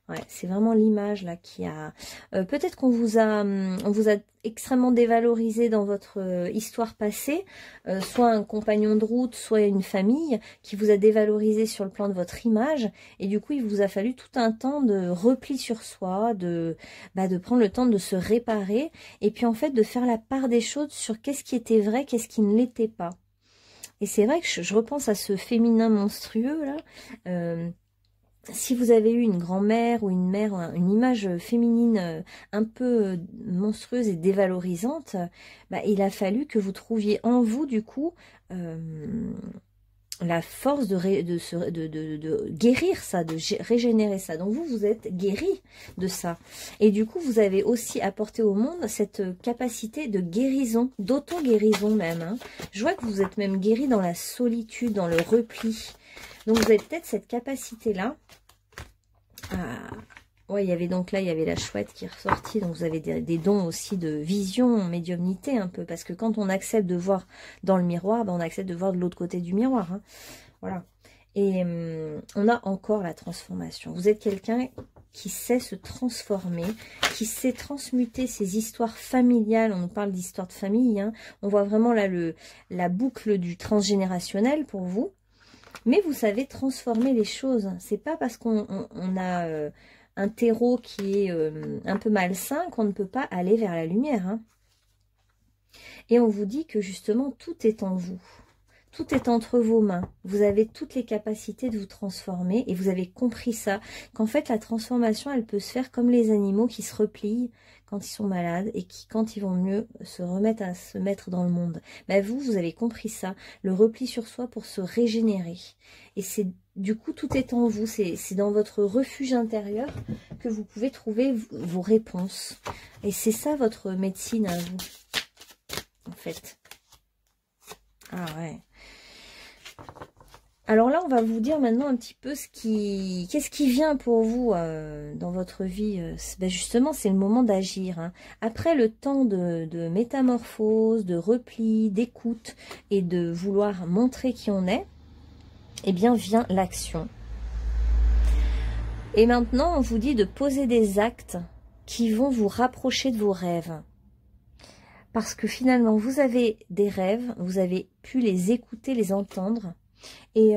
[SPEAKER 1] Ouais, c'est vraiment l'image là qui a... peut-être on vous a extrêmement dévalorisé dans votre histoire passée, soit un compagnon de route, soit une famille qui vous a dévalorisé sur le plan de votre image, et du coup il vous a fallu tout un temps de repli sur soi, de prendre le temps de se réparer, et puis en fait de faire la part des choses sur qu'est-ce qui était vrai, qu'est-ce qui ne l'était pas. Et c'est vrai que je repense à ce féminin monstrueux là, si vous avez eu une grand-mère ou une mère, une image féminine un peu monstrueuse et dévalorisante, il a fallu que vous trouviez en vous, du coup, la force de guérir ça, de régénérer ça. Donc vous êtes guéri de ça. Et du coup, vous avez aussi apporté au monde cette capacité de guérison, d'auto-guérison même. Hein. Je vois que vous êtes même guéri dans la solitude, dans le repli. Donc vous avez peut-être cette capacité-là. Ouais, il y avait donc là, il y avait la chouette qui est ressortie. Donc vous avez des dons aussi de vision, médiumnité un peu. Parce que quand on accepte de voir dans le miroir, ben on accepte de voir de l'autre côté du miroir. Hein. Voilà. Et on a encore la transformation. Vous êtes quelqu'un qui sait se transformer, qui sait transmuter ses histoires familiales. On nous parle d'histoire de famille. Hein. On voit vraiment là la boucle du transgénérationnel pour vous. Mais vous savez transformer les choses. C'est pas parce qu'on a un terreau qui est un peu malsain qu'on ne peut pas aller vers la lumière. Hein. Et on vous dit que justement tout est en vous. Tout est entre vos mains. Vous avez toutes les capacités de vous transformer et vous avez compris ça. Qu'en fait la transformation elle peut se faire comme les animaux qui se replient quand ils sont malades et qui quand ils vont mieux se remettent à se mettre dans le monde. Ben vous avez compris ça. Le repli sur soi pour se régénérer. Et c'est du coup tout est en vous. C'est dans votre refuge intérieur que vous pouvez trouver vos réponses. Et c'est ça votre médecine à vous. En fait. Ah ouais. Alors là, on va vous dire maintenant un petit peu qu'est-ce qui vient pour vous dans votre vie. Ben justement, c'est le moment d'agir. Hein. Après le temps de métamorphose, de repli, d'écoute et de vouloir montrer qui on est, eh bien vient l'action. Et maintenant, on vous dit de poser des actes qui vont vous rapprocher de vos rêves. Parce que finalement, vous avez des rêves, vous avez pu les écouter, les entendre. Et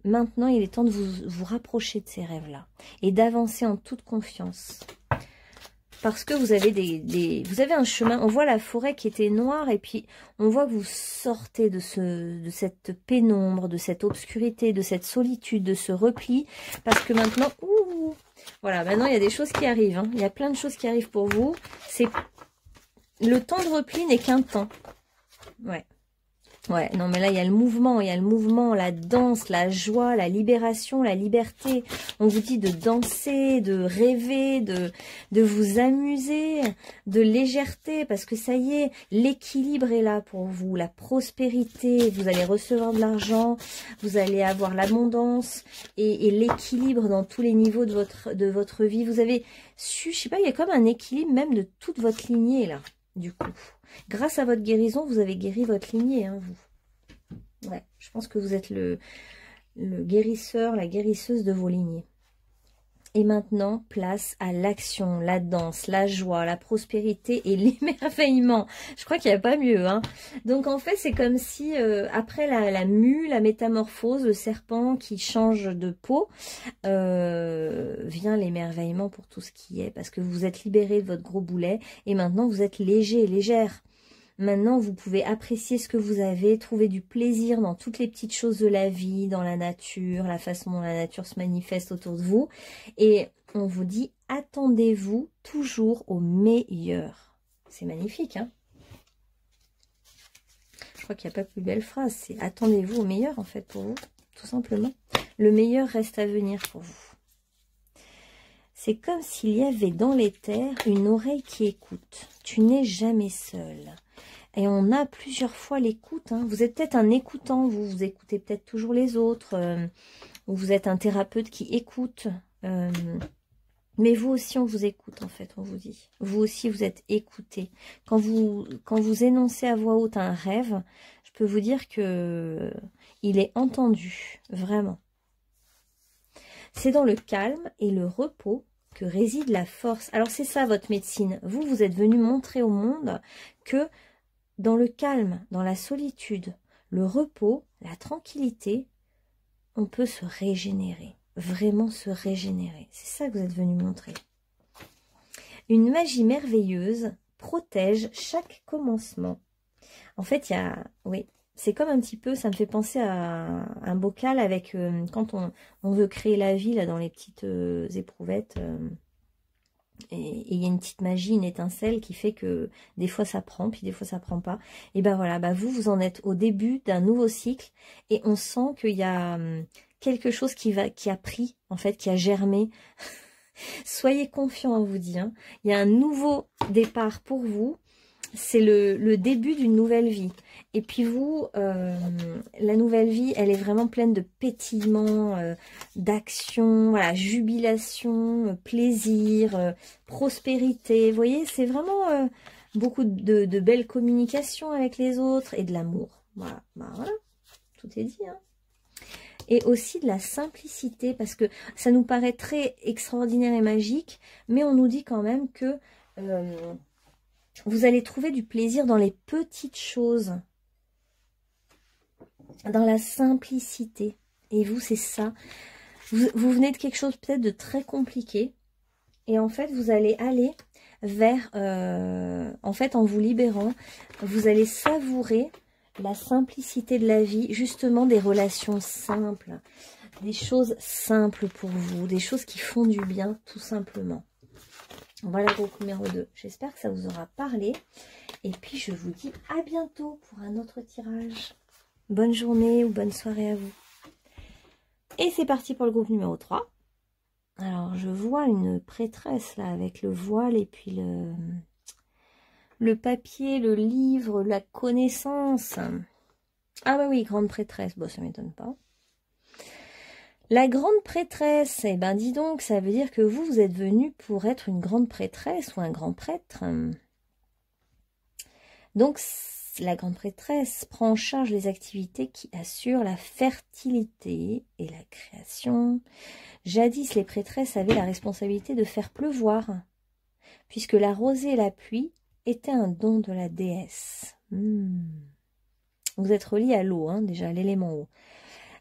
[SPEAKER 1] maintenant, il est temps de vous rapprocher de ces rêves-là. Et d'avancer en toute confiance. Parce que vous avez vous avez un chemin. On voit la forêt qui était noire. Et puis, on voit que vous sortez de cette pénombre, de cette obscurité, de cette solitude, de ce repli. Parce que maintenant, voilà, maintenant, il y a des choses qui arrivent. Hein. Il y a plein de choses qui arrivent pour vous. Le temps de repli n'est qu'un temps. Ouais. Ouais, non mais là il y a le mouvement, la danse, la joie, la libération, la liberté. On vous dit de danser, de rêver, de vous amuser, de légèreté, parce que ça y est, l'équilibre est là pour vous, la prospérité, vous allez recevoir de l'argent, vous allez avoir l'abondance et l'équilibre dans tous les niveaux de votre vie. Vous avez su, je sais pas, il y a comme un équilibre même de toute votre lignée là. Du coup, grâce à votre guérison, vous avez guéri votre lignée, hein, vous. Ouais, je pense que vous êtes le guérisseur, la guérisseuse de vos lignées. Et maintenant, place à l'action, la danse, la joie, la prospérité et l'émerveillement. Je crois qu'il n'y a pas mieux. Hein. Donc en fait, c'est comme si après la mue, la métamorphose, le serpent qui change de peau, vient l'émerveillement pour tout ce qui est. Parce que vous êtes libéré de votre gros boulet et maintenant vous êtes léger, légère. Maintenant, vous pouvez apprécier ce que vous avez, trouver du plaisir dans toutes les petites choses de la vie, dans la nature, la façon dont la nature se manifeste autour de vous. Et on vous dit, attendez-vous toujours au meilleur. C'est magnifique, hein? Je crois qu'il n'y a pas plus belle phrase. C'est attendez-vous au meilleur, en fait, pour vous, tout simplement. Le meilleur reste à venir pour vous. C'est comme s'il y avait dans l'éther une oreille qui écoute. Tu n'es jamais seul. Et on a plusieurs fois l'écoute. Hein. Vous êtes peut-être un écoutant, vous écoutez peut-être toujours les autres. Ou vous êtes un thérapeute qui écoute. Mais vous aussi, on vous écoute, en fait, on vous dit. Vous aussi, vous êtes écouté. Quand vous énoncez à voix haute un rêve, je peux vous dire que il est entendu, vraiment. C'est dans le calme et le repos que réside la force. Alors, c'est ça, votre médecine. Vous êtes venu montrer au monde que dans le calme, dans la solitude, le repos, la tranquillité, on peut se régénérer. Vraiment se régénérer. C'est ça que vous êtes venu montrer. Une magie merveilleuse protège chaque commencement. En fait, il y a... Oui, c'est comme un petit peu... Ça me fait penser à un bocal avec... quand on veut créer la vie, là, dans les petites éprouvettes... Et il y a une petite magie, une étincelle qui fait que des fois ça prend, puis des fois ça prend pas. Et ben voilà, bah vous en êtes au début d'un nouveau cycle et on sent qu'il y a quelque chose qui a pris, en fait, qui a germé. Soyez confiants, on vous dit. Hein. Il y a un nouveau départ pour vous. C'est le début d'une nouvelle vie. Et puis vous, la nouvelle vie, elle est vraiment pleine de pétillement, d'action, voilà, jubilation, plaisir, prospérité. Vous voyez, c'est vraiment beaucoup de belles communications avec les autres et de l'amour. Voilà, bah, voilà, tout est dit. Hein. Et aussi de la simplicité, parce que ça nous paraît très extraordinaire et magique, mais on nous dit quand même que vous allez trouver du plaisir dans les petites choses, dans la simplicité. Et vous, c'est ça. Vous venez de quelque chose peut-être de très compliqué, et en fait, vous allez aller vers, en fait, en vous libérant, vous allez savourer la simplicité de la vie, justement des relations simples, des choses simples pour vous, des choses qui font du bien, tout simplement. Voilà groupe numéro 2. J'espère que ça vous aura parlé. Et puis, je vous dis à bientôt pour un autre tirage. Bonne journée ou bonne soirée à vous. Et c'est parti pour le groupe numéro 3. Alors, je vois une prêtresse là avec le voile et puis le papier, le livre, la connaissance. Ah bah oui, grande prêtresse. Bon, ça m'étonne pas. La grande prêtresse, eh ben dis donc, ça veut dire que vous êtes venu pour être une grande prêtresse ou un grand prêtre. Donc, la grande prêtresse prend en charge les activités qui assurent la fertilité et la création. Jadis, les prêtresses avaient la responsabilité de faire pleuvoir, puisque la rosée et la pluie étaient un don de la déesse. Vous êtes reliés à l'eau, hein, déjà, l'élément eau.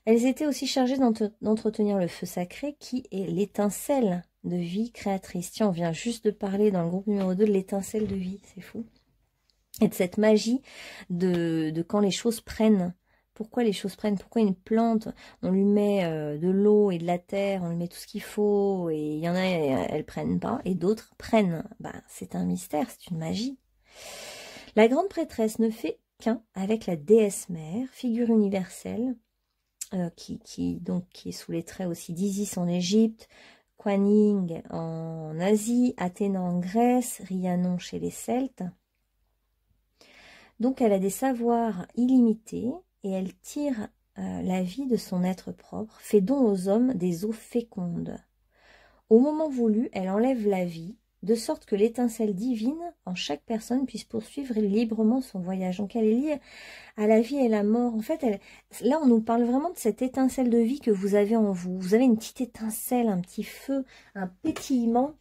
[SPEAKER 1] Elles étaient aussi chargées d'entretenir le feu sacré qui est l'étincelle de vie créatrice. Tiens, on vient juste de parler dans le groupe numéro 2 de l'étincelle de vie, c'est fou. Et de cette magie de quand les choses prennent. Pourquoi les choses prennent? Pourquoi une plante, on lui met de l'eau et de la terre, on lui met tout ce qu'il faut, et il y en a, elles prennent pas, et d'autres prennent. Ben, c'est un mystère, c'est une magie. La grande prêtresse ne fait qu'un avec la déesse mère, figure universelle, qui est sous les traits aussi d'Isis en Égypte, Kuan Yin en Asie, Athéna en Grèce, Rhiannon chez les Celtes. Donc elle a des savoirs illimités et elle tire la vie de son être propre, fait don aux hommes des eaux fécondes. Au moment voulu, elle enlève la vie, de sorte que l'étincelle divine en chaque personne puisse poursuivre librement son voyage. Donc elle est liée à la vie et la mort. En fait, là on nous parle vraiment de cette étincelle de vie que vous avez en vous. Vous avez une petite étincelle, un petit feu, un pétillement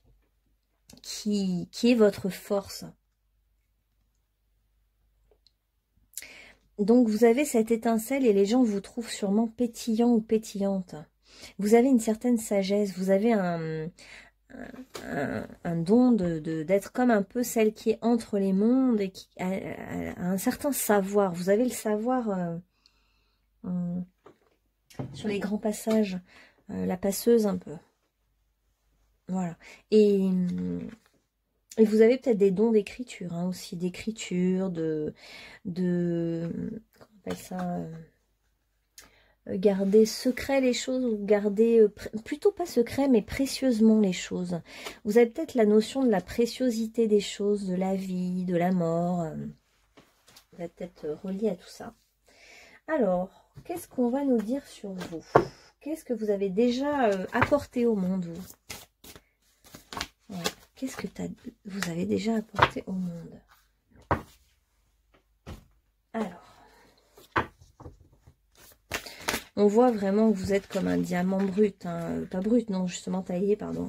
[SPEAKER 1] qui est votre force. Donc vous avez cette étincelle et les gens vous trouvent sûrement pétillant ou pétillante. Vous avez une certaine sagesse, vous avez un don d'être comme un peu celle qui est entre les mondes et qui a un certain savoir. Vous avez le savoir sur les grands passages, la passeuse un peu. Voilà. Et vous avez peut-être des dons d'écriture hein, aussi, d'écriture, comment on appelle ça garder secret les choses ou garder, plutôt pas secret, mais précieusement les choses. Vous avez peut-être la notion de la préciosité des choses, de la vie, de la mort. Vous êtes peut-être relié à tout ça. Alors, qu'est-ce qu'on va nous dire sur vous? Qu'est-ce que vous avez déjà apporté au monde, vous? Ouais. Qu'est-ce que vous avez déjà apporté au monde? Alors. On voit vraiment que vous êtes comme un diamant brut, hein. Pas brut, non, justement taillé, pardon.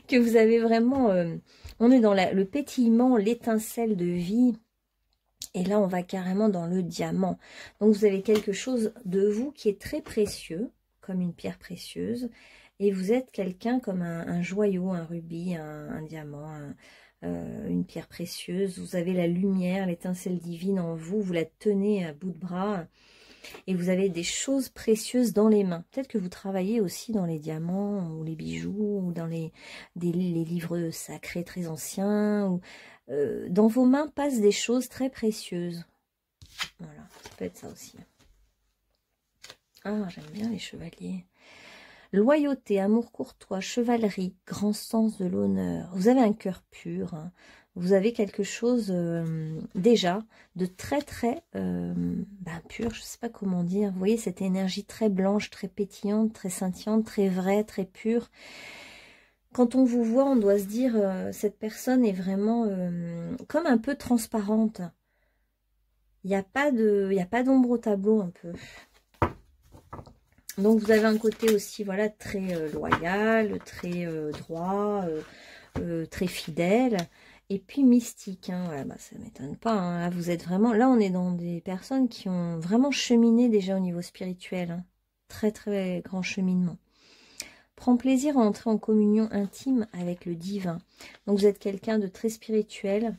[SPEAKER 1] Que vous avez vraiment... on est dans le pétillement, l'étincelle de vie. Et là, on va carrément dans le diamant. Donc, vous avez quelque chose de vous qui est très précieux, comme une pierre précieuse. Et vous êtes quelqu'un comme un joyau, un rubis, un diamant, une pierre précieuse. Vous avez la lumière, l'étincelle divine en vous. Vous la tenez à bout de bras. Et vous avez des choses précieuses dans les mains. Peut-être que vous travaillez aussi dans les diamants ou les bijoux ou dans les livres sacrés très anciens. Ou, dans vos mains passent des choses très précieuses. Voilà, ça peut être ça aussi. Ah, j'aime bien les chevaliers. Loyauté, amour courtois, chevalerie, grand sens de l'honneur. Vous avez un cœur pur. Hein. Vous avez quelque chose déjà de très pur. Je ne sais pas comment dire. Vous voyez cette énergie très blanche, très pétillante, très scintillante, très vraie, très pure. Quand on vous voit, on doit se dire cette personne est vraiment comme un peu transparente. Il n'y a pas d'ombre au tableau un peu. Donc vous avez un côté aussi voilà très loyal, très droit, très fidèle et puis mystique. Hein, voilà, bah, ça ne m'étonne pas. Hein, là vous êtes vraiment, là on est dans des personnes qui ont vraiment cheminé déjà au niveau spirituel. Hein, très grand cheminement. Prend plaisir à entrer en communion intime avec le divin. Donc vous êtes quelqu'un de très spirituel.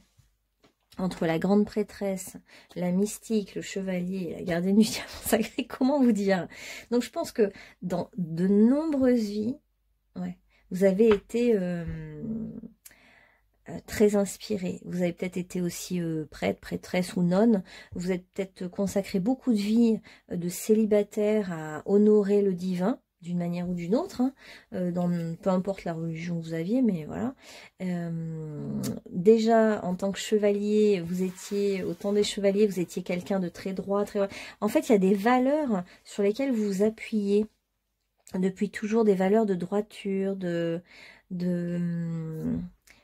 [SPEAKER 1] Entre la grande prêtresse, la mystique, le chevalier et la gardienne du diamant sacré, comment vous dire? Donc je pense que dans de nombreuses vies, ouais, vous avez été très inspiré. Vous avez peut-être été aussi prêtre, prêtresse ou nonne. Vous êtes peut-être consacré beaucoup de vie de célibataire à honorer le divin, d'une manière ou d'une autre, hein, peu importe la religion que vous aviez, mais voilà. Déjà, en tant que chevalier, vous étiez, au temps des chevaliers, vous étiez quelqu'un de très droit, très... En fait, il y a des valeurs sur lesquelles vous vous appuyez depuis toujours, des valeurs de droiture,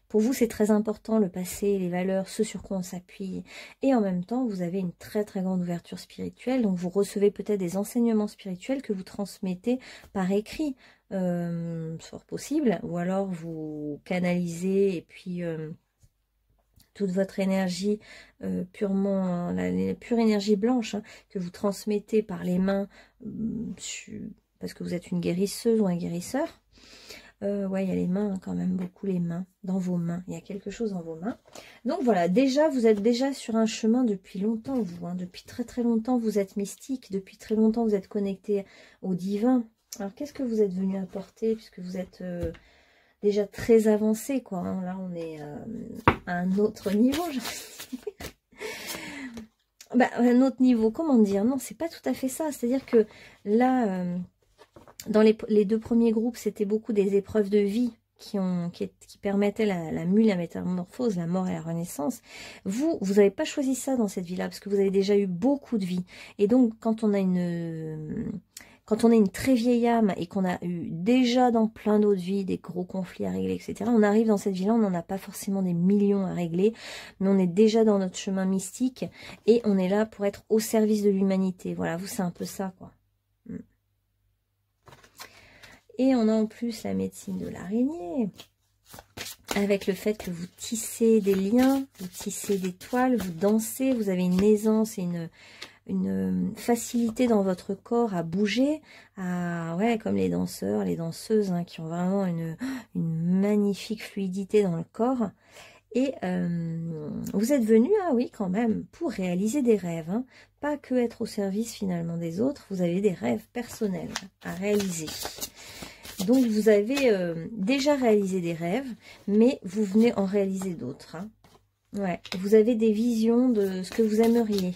[SPEAKER 1] pour vous, c'est très important, le passé, les valeurs, ce sur quoi on s'appuie. Et en même temps, vous avez une très grande ouverture spirituelle. Donc, vous recevez peut-être des enseignements spirituels que vous transmettez par écrit, fort possible. Ou alors, vous canalisez et puis toute votre énergie purement, la pure énergie blanche hein, que vous transmettez par les mains, parce que vous êtes une guérisseuse ou un guérisseur. Ouais, il y a les mains, hein, quand même, beaucoup les mains, dans vos mains. Il y a quelque chose dans vos mains. Donc voilà, déjà, vous êtes déjà sur un chemin depuis longtemps, vous. Hein, depuis très longtemps, vous êtes mystique. Depuis très longtemps, vous êtes connecté au divin. Alors, qu'est-ce que vous êtes venu apporter, puisque vous êtes déjà très avancé, quoi. Hein, là, on est à un autre niveau, je bah, un autre niveau, comment dire? Non, c'est pas tout à fait ça. C'est-à-dire que là... dans les deux premiers groupes, c'était beaucoup des épreuves de vie qui permettaient la mue, la métamorphose, la mort et la renaissance. Vous n'avez pas choisi ça dans cette vie-là, parce que vous avez déjà eu beaucoup de vie. Et donc, quand on a une très vieille âme et qu'on a eu déjà dans plein d'autres vies des gros conflits à régler, etc., on arrive dans cette vie-là, on n'en a pas forcément des millions à régler, mais on est déjà dans notre chemin mystique et on est là pour être au service de l'humanité. Voilà, vous, c'est un peu ça, quoi. Et on a en plus la médecine de l'araignée, avec le fait que vous tissez des liens, vous tissez des toiles, vous dansez, vous avez une aisance et une facilité dans votre corps à bouger, ouais, comme les danseurs, les danseuses, hein, qui ont vraiment une magnifique fluidité dans le corps. Et vous êtes venu, ah oui, quand même, pour réaliser des rêves, hein, pas que être au service finalement des autres, vous avez des rêves personnels à réaliser. Donc vous avez déjà réalisé des rêves, mais vous venez en réaliser d'autres. Hein. Ouais, vous avez des visions de ce que vous aimeriez.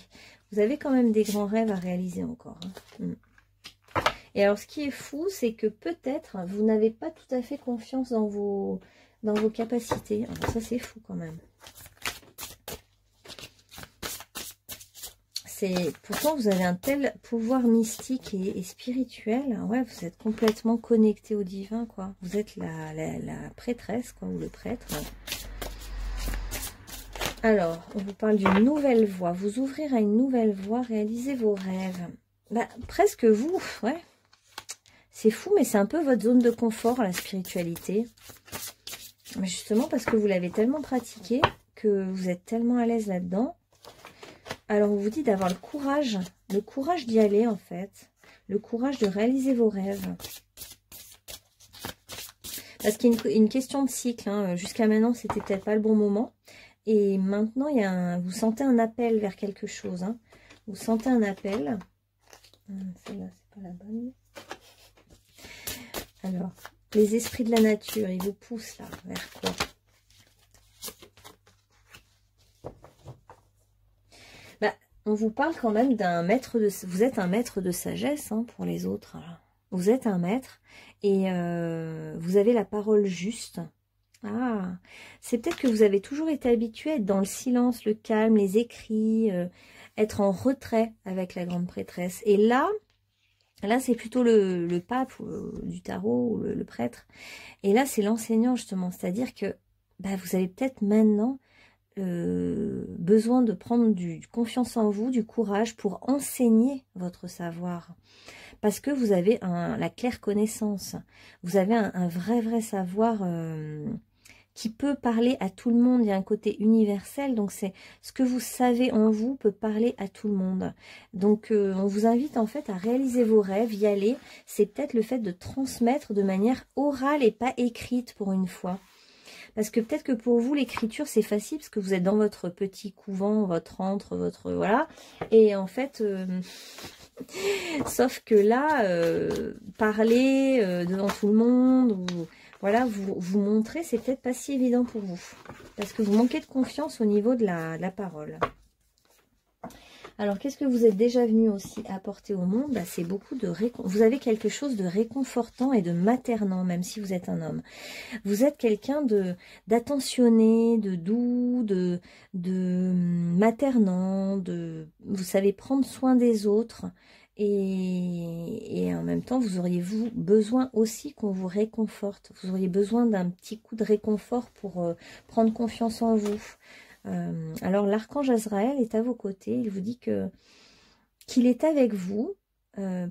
[SPEAKER 1] Vous avez quand même des grands rêves à réaliser encore. Hein. Et alors ce qui est fou, c'est que peut-être vous n'avez pas tout à fait confiance dans vos capacités. Alors ça c'est fou quand même. Pourtant, vous avez un tel pouvoir mystique et spirituel. Ouais, vous êtes complètement connecté au divin, quoi. Vous êtes la prêtresse, quoi, ou le prêtre. Alors, on vous parle d'une nouvelle voie. Vous ouvrir à une nouvelle voie, réaliser vos rêves. Bah, presque vous, ouais. C'est fou, mais c'est un peu votre zone de confort, la spiritualité. Mais justement, parce que vous l'avez tellement pratiqué, que vous êtes tellement à l'aise là-dedans. Alors, on vous dit d'avoir le courage d'y aller, en fait. Le courage de réaliser vos rêves. Parce qu'il y a une question de cycle. Hein. Jusqu'à maintenant, c'était peut-être pas le bon moment. Et maintenant, vous sentez un appel vers quelque chose. Hein. Vous sentez un appel. Celle-là, c'est pas la bonne. Alors, les esprits de la nature, ils vous poussent là, vers quoi? Bah, on vous parle quand même d'un maître de... Vous êtes un maître de sagesse hein, pour les autres. Alors. Vous êtes un maître et vous avez la parole juste. Ah, c'est peut-être que vous avez toujours été habitué à être dans le silence, le calme, les écrits, être en retrait avec la grande prêtresse. Et là c'est plutôt le pape du tarot ou le prêtre. Et là, c'est l'enseignant justement. C'est-à-dire que bah, vous avez peut-être maintenant besoin de prendre du confiance en vous, du courage pour enseigner votre savoir. Parce que vous avez la claire connaissance. Vous avez un vrai savoir qui peut parler à tout le monde. Il y a un côté universel. Donc, c'est ce que vous savez en vous peut parler à tout le monde. Donc, on vous invite en fait à réaliser vos rêves, y aller. C'est peut-être le fait de transmettre de manière orale et pas écrite pour une fois. Parce que peut-être que pour vous, l'écriture, c'est facile parce que vous êtes dans votre petit couvent, votre antre, votre... Voilà. Et en fait... sauf que là, parler devant tout le monde, ou voilà, vous montrer, c'est peut-être pas si évident pour vous. Parce que vous manquez de confiance au niveau de la parole. Alors, qu'est-ce que vous êtes déjà venu aussi apporter au monde? Bah, c'est beaucoup de vous avez quelque chose de réconfortant et de maternant, même si vous êtes un homme. Vous êtes quelqu'un d'attentionné, de doux, de maternant, vous savez prendre soin des autres. Et en même temps, vous auriez besoin aussi qu'on vous réconforte. Vous auriez besoin d'un petit coup de réconfort pour prendre confiance en vous. Alors l'archange Azraël est à vos côtés, il vous dit qu'il est avec vous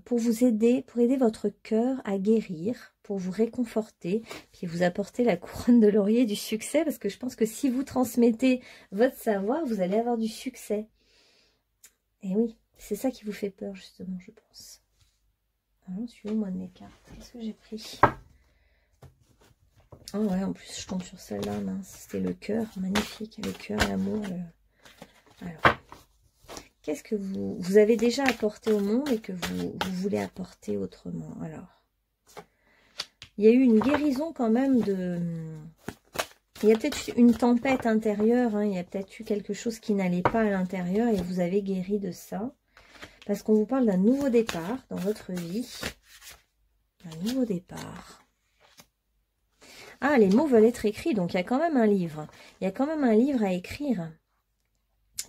[SPEAKER 1] pour vous aider, pour aider votre cœur à guérir, pour vous réconforter, puis vous apporter la couronne de laurier du succès, parce que je pense que si vous transmettez votre savoir, vous allez avoir du succès. Et oui, c'est ça qui vous fait peur justement, je pense. Alors, je suis où moi de mes cartes? Qu'est-ce que j'ai pris? Oh ouais, en plus je tombe sur celle-là, mince. C'était le cœur, magnifique, le cœur, l'amour. Alors, qu'est-ce que vous avez déjà apporté au monde et que vous voulez apporter autrement? Alors, il y a eu une guérison quand même de... Il y a peut-être une tempête intérieure, hein, il y a peut-être eu quelque chose qui n'allait pas à l'intérieur et vous avez guéri de ça. Parce qu'on vous parle d'un nouveau départ dans votre vie. Un nouveau départ. Ah, les mots veulent être écrits, donc il y a quand même un livre. Il y a quand même un livre à écrire,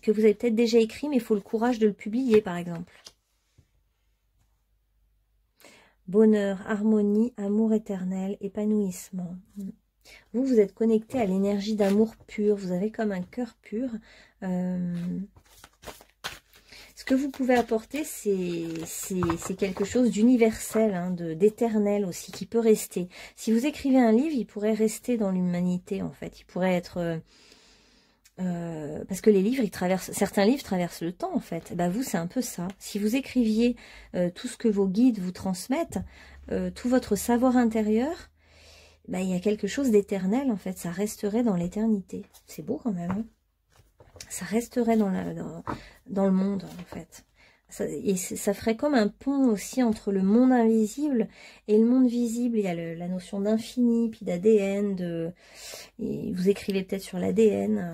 [SPEAKER 1] que vous avez peut-être déjà écrit, mais il faut le courage de le publier, par exemple. Bonheur, harmonie, amour éternel, épanouissement. Vous êtes connecté à l'énergie d'amour pur, vous avez comme un cœur pur. Ce que vous pouvez apporter, c'est quelque chose d'universel, hein, d'éternel aussi, qui peut rester. Si vous écrivez un livre, il pourrait rester dans l'humanité, en fait. Il pourrait être... parce que les livres, certains livres traversent le temps, en fait. Bah, vous, c'est un peu ça. Si vous écriviez tout ce que vos guides vous transmettent, tout votre savoir intérieur, bah, il y a quelque chose d'éternel, en fait. Ça resterait dans l'éternité. C'est beau, quand même, hein. Ça resterait dans le monde, en fait. Et ça ferait comme un pont aussi entre le monde invisible et le monde visible. Il y a la notion d'infini, puis d'ADN. Et vous écrivez peut-être sur l'ADN.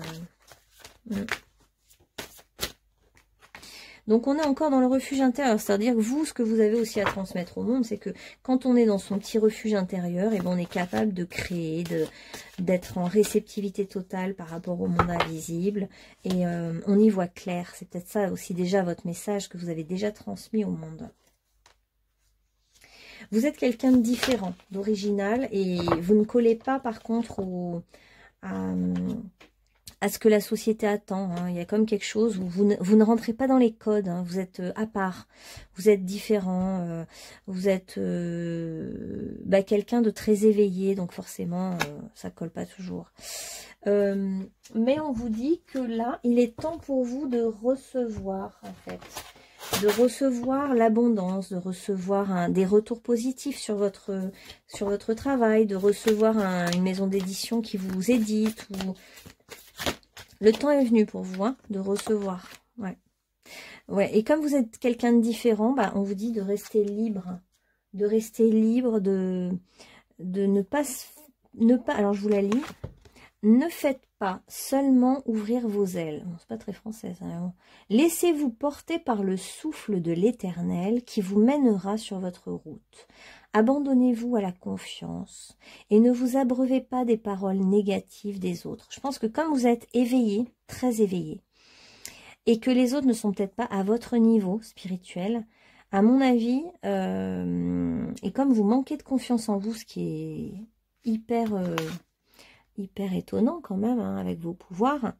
[SPEAKER 1] Donc on est encore dans le refuge intérieur, c'est-à-dire que vous, ce que vous avez aussi à transmettre au monde, c'est que quand on est dans son petit refuge intérieur, et ben on est capable de créer, d'être en réceptivité totale par rapport au monde invisible, et on y voit clair. C'est peut-être ça aussi déjà votre message que vous avez déjà transmis au monde. Vous êtes quelqu'un de différent, d'original, et vous ne collez pas par contre à ce que la société attend, hein. Il y a comme quelque chose où vous ne rentrez pas dans les codes, hein. Vous êtes à part, vous êtes différent, vous êtes quelqu'un de très éveillé, donc forcément ça colle pas toujours. Mais on vous dit que là, il est temps pour vous de recevoir, en fait. De recevoir l'abondance, de recevoir des retours positifs sur votre travail, de recevoir une maison d'édition qui vous édite. Le temps est venu pour vous, hein, de recevoir. Ouais. Ouais, et comme vous êtes quelqu'un de différent, bah, on vous dit de rester libre. De rester libre, de ne pas... Alors, je vous la lis. Ne faites pas seulement ouvrir vos ailes. Bon, c'est pas très français, ça. Laissez-vous porter par le souffle de l'Éternel qui vous mènera sur votre route. Abandonnez-vous à la confiance et ne vous abreuvez pas des paroles négatives des autres. Je pense que comme vous êtes éveillé, très éveillé, et que les autres ne sont peut-être pas à votre niveau spirituel, à mon avis, et comme vous manquez de confiance en vous, ce qui est hyper étonnant quand même, hein, avec vos pouvoirs,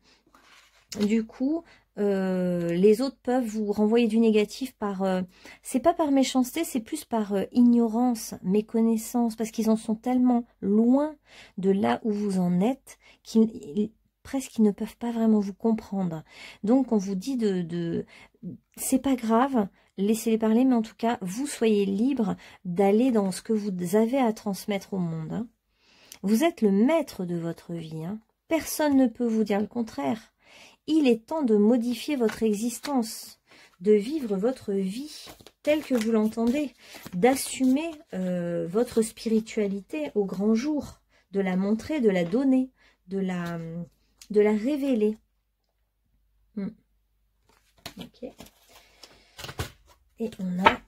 [SPEAKER 1] du coup, les autres peuvent vous renvoyer du négatif par... c'est pas par méchanceté, c'est plus par ignorance, méconnaissance, parce qu'ils en sont tellement loin de là où vous en êtes, presque ils ne peuvent pas vraiment vous comprendre. Donc on vous dit c'est pas grave, laissez-les parler, mais en tout cas, vous soyez libre d'aller dans ce que vous avez à transmettre au monde. Hein. Vous êtes le maître de votre vie. Hein. Personne ne peut vous dire le contraire. Il est temps de modifier votre existence, de vivre votre vie telle que vous l'entendez, d'assumer votre spiritualité au grand jour, de la montrer, de la donner, de la révéler. Ok. Et on a...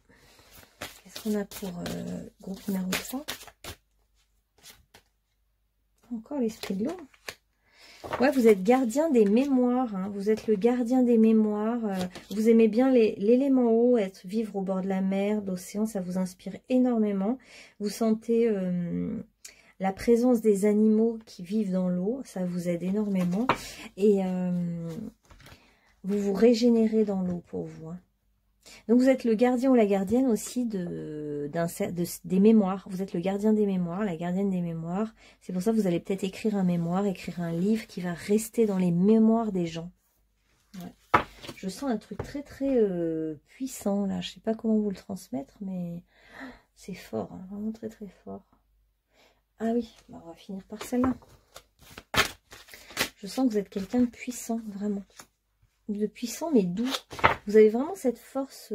[SPEAKER 1] Qu'est-ce qu'on a pour groupe numéro 3 ? Encore l'esprit de l'eau. Ouais, vous êtes gardien des mémoires. Hein. Vous êtes le gardien des mémoires. Vous aimez bien l'élément eau, vivre au bord de la mer, de l'océan. Ça vous inspire énormément. Vous sentez la présence des animaux qui vivent dans l'eau. Ça vous aide énormément. Et vous vous régénérez dans l'eau pour vous. Hein. Donc vous êtes le gardien ou la gardienne aussi des mémoires. Vous êtes le gardien des mémoires, la gardienne des mémoires. C'est pour ça que vous allez peut-être écrire un mémoire, écrire un livre qui va rester dans les mémoires des gens. Ouais. Je sens un truc très puissant là. Je ne sais pas comment vous le transmettre, mais c'est fort, hein, vraiment très fort. Ah oui, bah on va finir par celle-là. Je sens que vous êtes quelqu'un de puissant, vraiment. De puissant mais doux. Vous avez vraiment cette force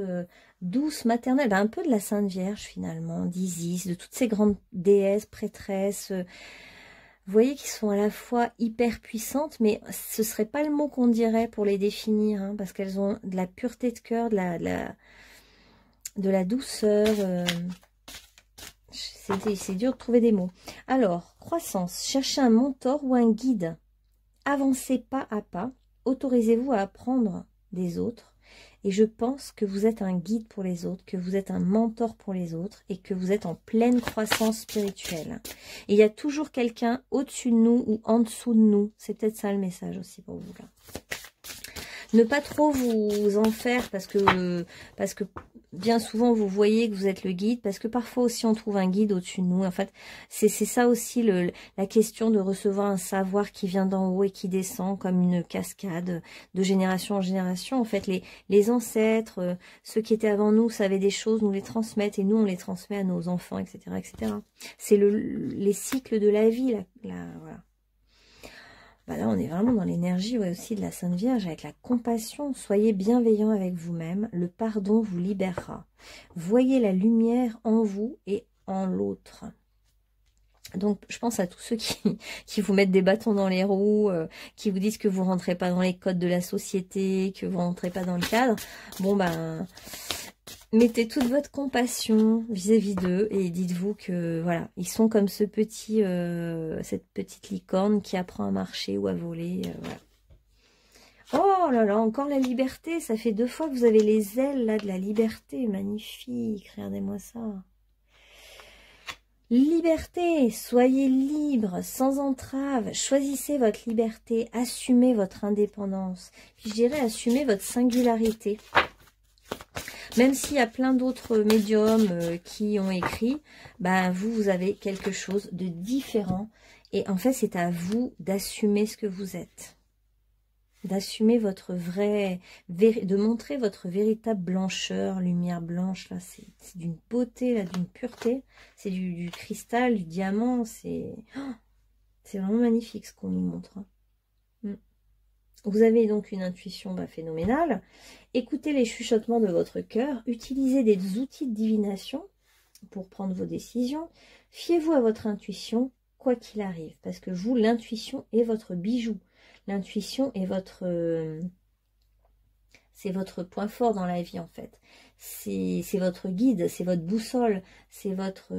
[SPEAKER 1] douce, maternelle, ben, un peu de la Sainte Vierge finalement, d'Isis, de toutes ces grandes déesses, prêtresses. Vous voyez qu'ils sont à la fois hyper puissantes, mais ce serait pas le mot qu'on dirait pour les définir, hein, parce qu'elles ont de la pureté de cœur, de la douceur. C'est dur de trouver des mots. Alors, croissance, cherchez un mentor ou un guide. Avancez pas à pas. Autorisez-vous à apprendre des autres. Et je pense que vous êtes un guide pour les autres, que vous êtes un mentor pour les autres et que vous êtes en pleine croissance spirituelle. Et il y a toujours quelqu'un au-dessus de nous ou en dessous de nous. C'est peut-être ça le message aussi pour vous là. Ne pas trop vous en faire parce que bien souvent vous voyez que vous êtes le guide, parce que parfois aussi on trouve un guide au-dessus de nous. En fait, c'est ça aussi la question de recevoir un savoir qui vient d'en haut et qui descend comme une cascade de génération en génération. En fait, les ancêtres, ceux qui étaient avant nous savaient des choses, nous les transmettent et nous on les transmet à nos enfants, etc. etc. C'est les cycles de la vie, voilà. Bah là, on est vraiment dans l'énergie aussi de la Sainte Vierge, avec la compassion. Soyez bienveillant avec vous-même. Le pardon vous libérera. Voyez la lumière en vous et en l'autre. Donc, je pense à tous ceux qui vous mettent des bâtons dans les roues, qui vous disent que vous rentrez pas dans les codes de la société, que vous rentrez pas dans le cadre. Bon, ben... mettez toute votre compassion vis-à-vis d'eux et dites-vous que voilà, ils sont comme cette petite licorne qui apprend à marcher ou à voler. Voilà. Oh là là, encore la liberté, ça fait 2 fois que vous avez les ailes là de la liberté, magnifique, regardez-moi ça. Liberté, soyez libre, sans entrave, choisissez votre liberté, assumez votre indépendance, puis je dirais assumez votre singularité. Même s'il y a plein d'autres médiums qui ont écrit, bah vous avez quelque chose de différent. Et en fait, c'est à vous d'assumer ce que vous êtes. D'assumer votre de montrer votre véritable blancheur, lumière blanche. Là, c'est d'une beauté, là, d'une pureté. C'est du cristal, du diamant. C'est vraiment magnifique ce qu'on nous montre. Hein. Vous avez donc une intuition phénoménale. Écoutez les chuchotements de votre cœur. Utilisez des outils de divination pour prendre vos décisions. Fiez-vous à votre intuition, quoi qu'il arrive. Parce que vous, l'intuition est votre bijou. L'intuition est votre... c'est votre point fort dans la vie, en fait. C'est votre guide, c'est votre boussole, c'est votre...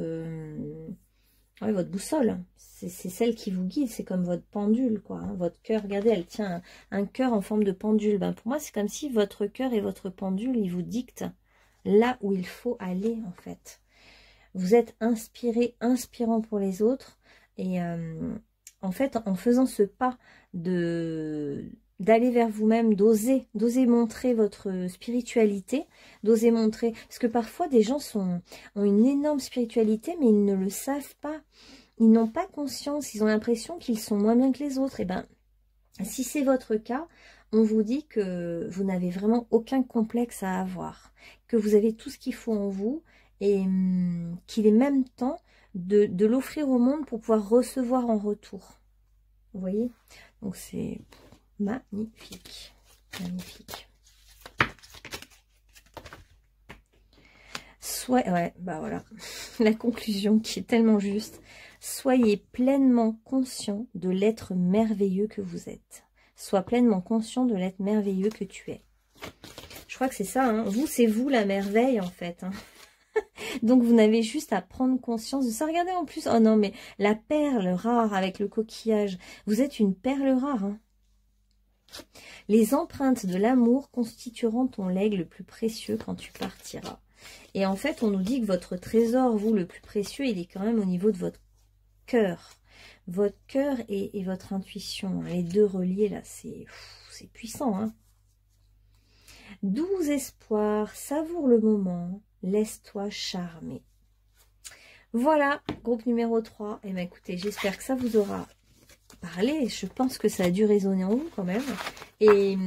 [SPEAKER 1] ouais, votre boussole. C'est celle qui vous guide, c'est comme votre pendule, quoi. Hein. Votre cœur, regardez, elle tient un cœur en forme de pendule. Pour moi, c'est comme si votre cœur et votre pendule, ils vous dictent là où il faut aller, en fait. Vous êtes inspiré, inspirant pour les autres. Et en fait, en faisant ce pas d'aller vers vous-même, d'oser montrer votre spiritualité, d'oser montrer, parce que parfois des gens ont une énorme spiritualité, mais ils ne le savent pas, ils n'ont pas conscience, ils ont l'impression qu'ils sont moins bien que les autres. Et si c'est votre cas, on vous dit que vous n'avez vraiment aucun complexe à avoir, que vous avez tout ce qu'il faut en vous, et qu'il est même temps de l'offrir au monde pour pouvoir recevoir en retour. Vous voyez? Donc c'est... magnifique, magnifique. Ouais, voilà, la conclusion qui est tellement juste. Soyez pleinement conscient de l'être merveilleux que vous êtes. Sois pleinement conscient de l'être merveilleux que tu es. Je crois que c'est ça, hein. Vous, c'est vous la merveille, en fait. Hein. Donc, vous n'avez juste à prendre conscience de ça. Regardez en plus, oh non, mais la perle rare avec le coquillage. Vous êtes une perle rare, hein. Les empreintes de l'amour constitueront ton legs le plus précieux quand tu partiras. Et en fait, on nous dit que votre trésor, vous, le plus précieux, il est quand même au niveau de votre cœur. Votre cœur et votre intuition. Les deux reliés, là, c'est puissant. Hein. Doux espoir, savoure le moment, laisse-toi charmer. Voilà, groupe numéro 3. Et écoutez, j'espère que ça vous aura parlé. Je pense que ça a dû résonner en vous quand même. Et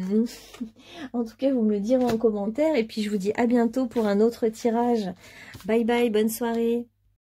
[SPEAKER 1] en tout cas, vous me le direz en commentaire. Et puis, je vous dis à bientôt pour un autre tirage. Bye bye, bonne soirée.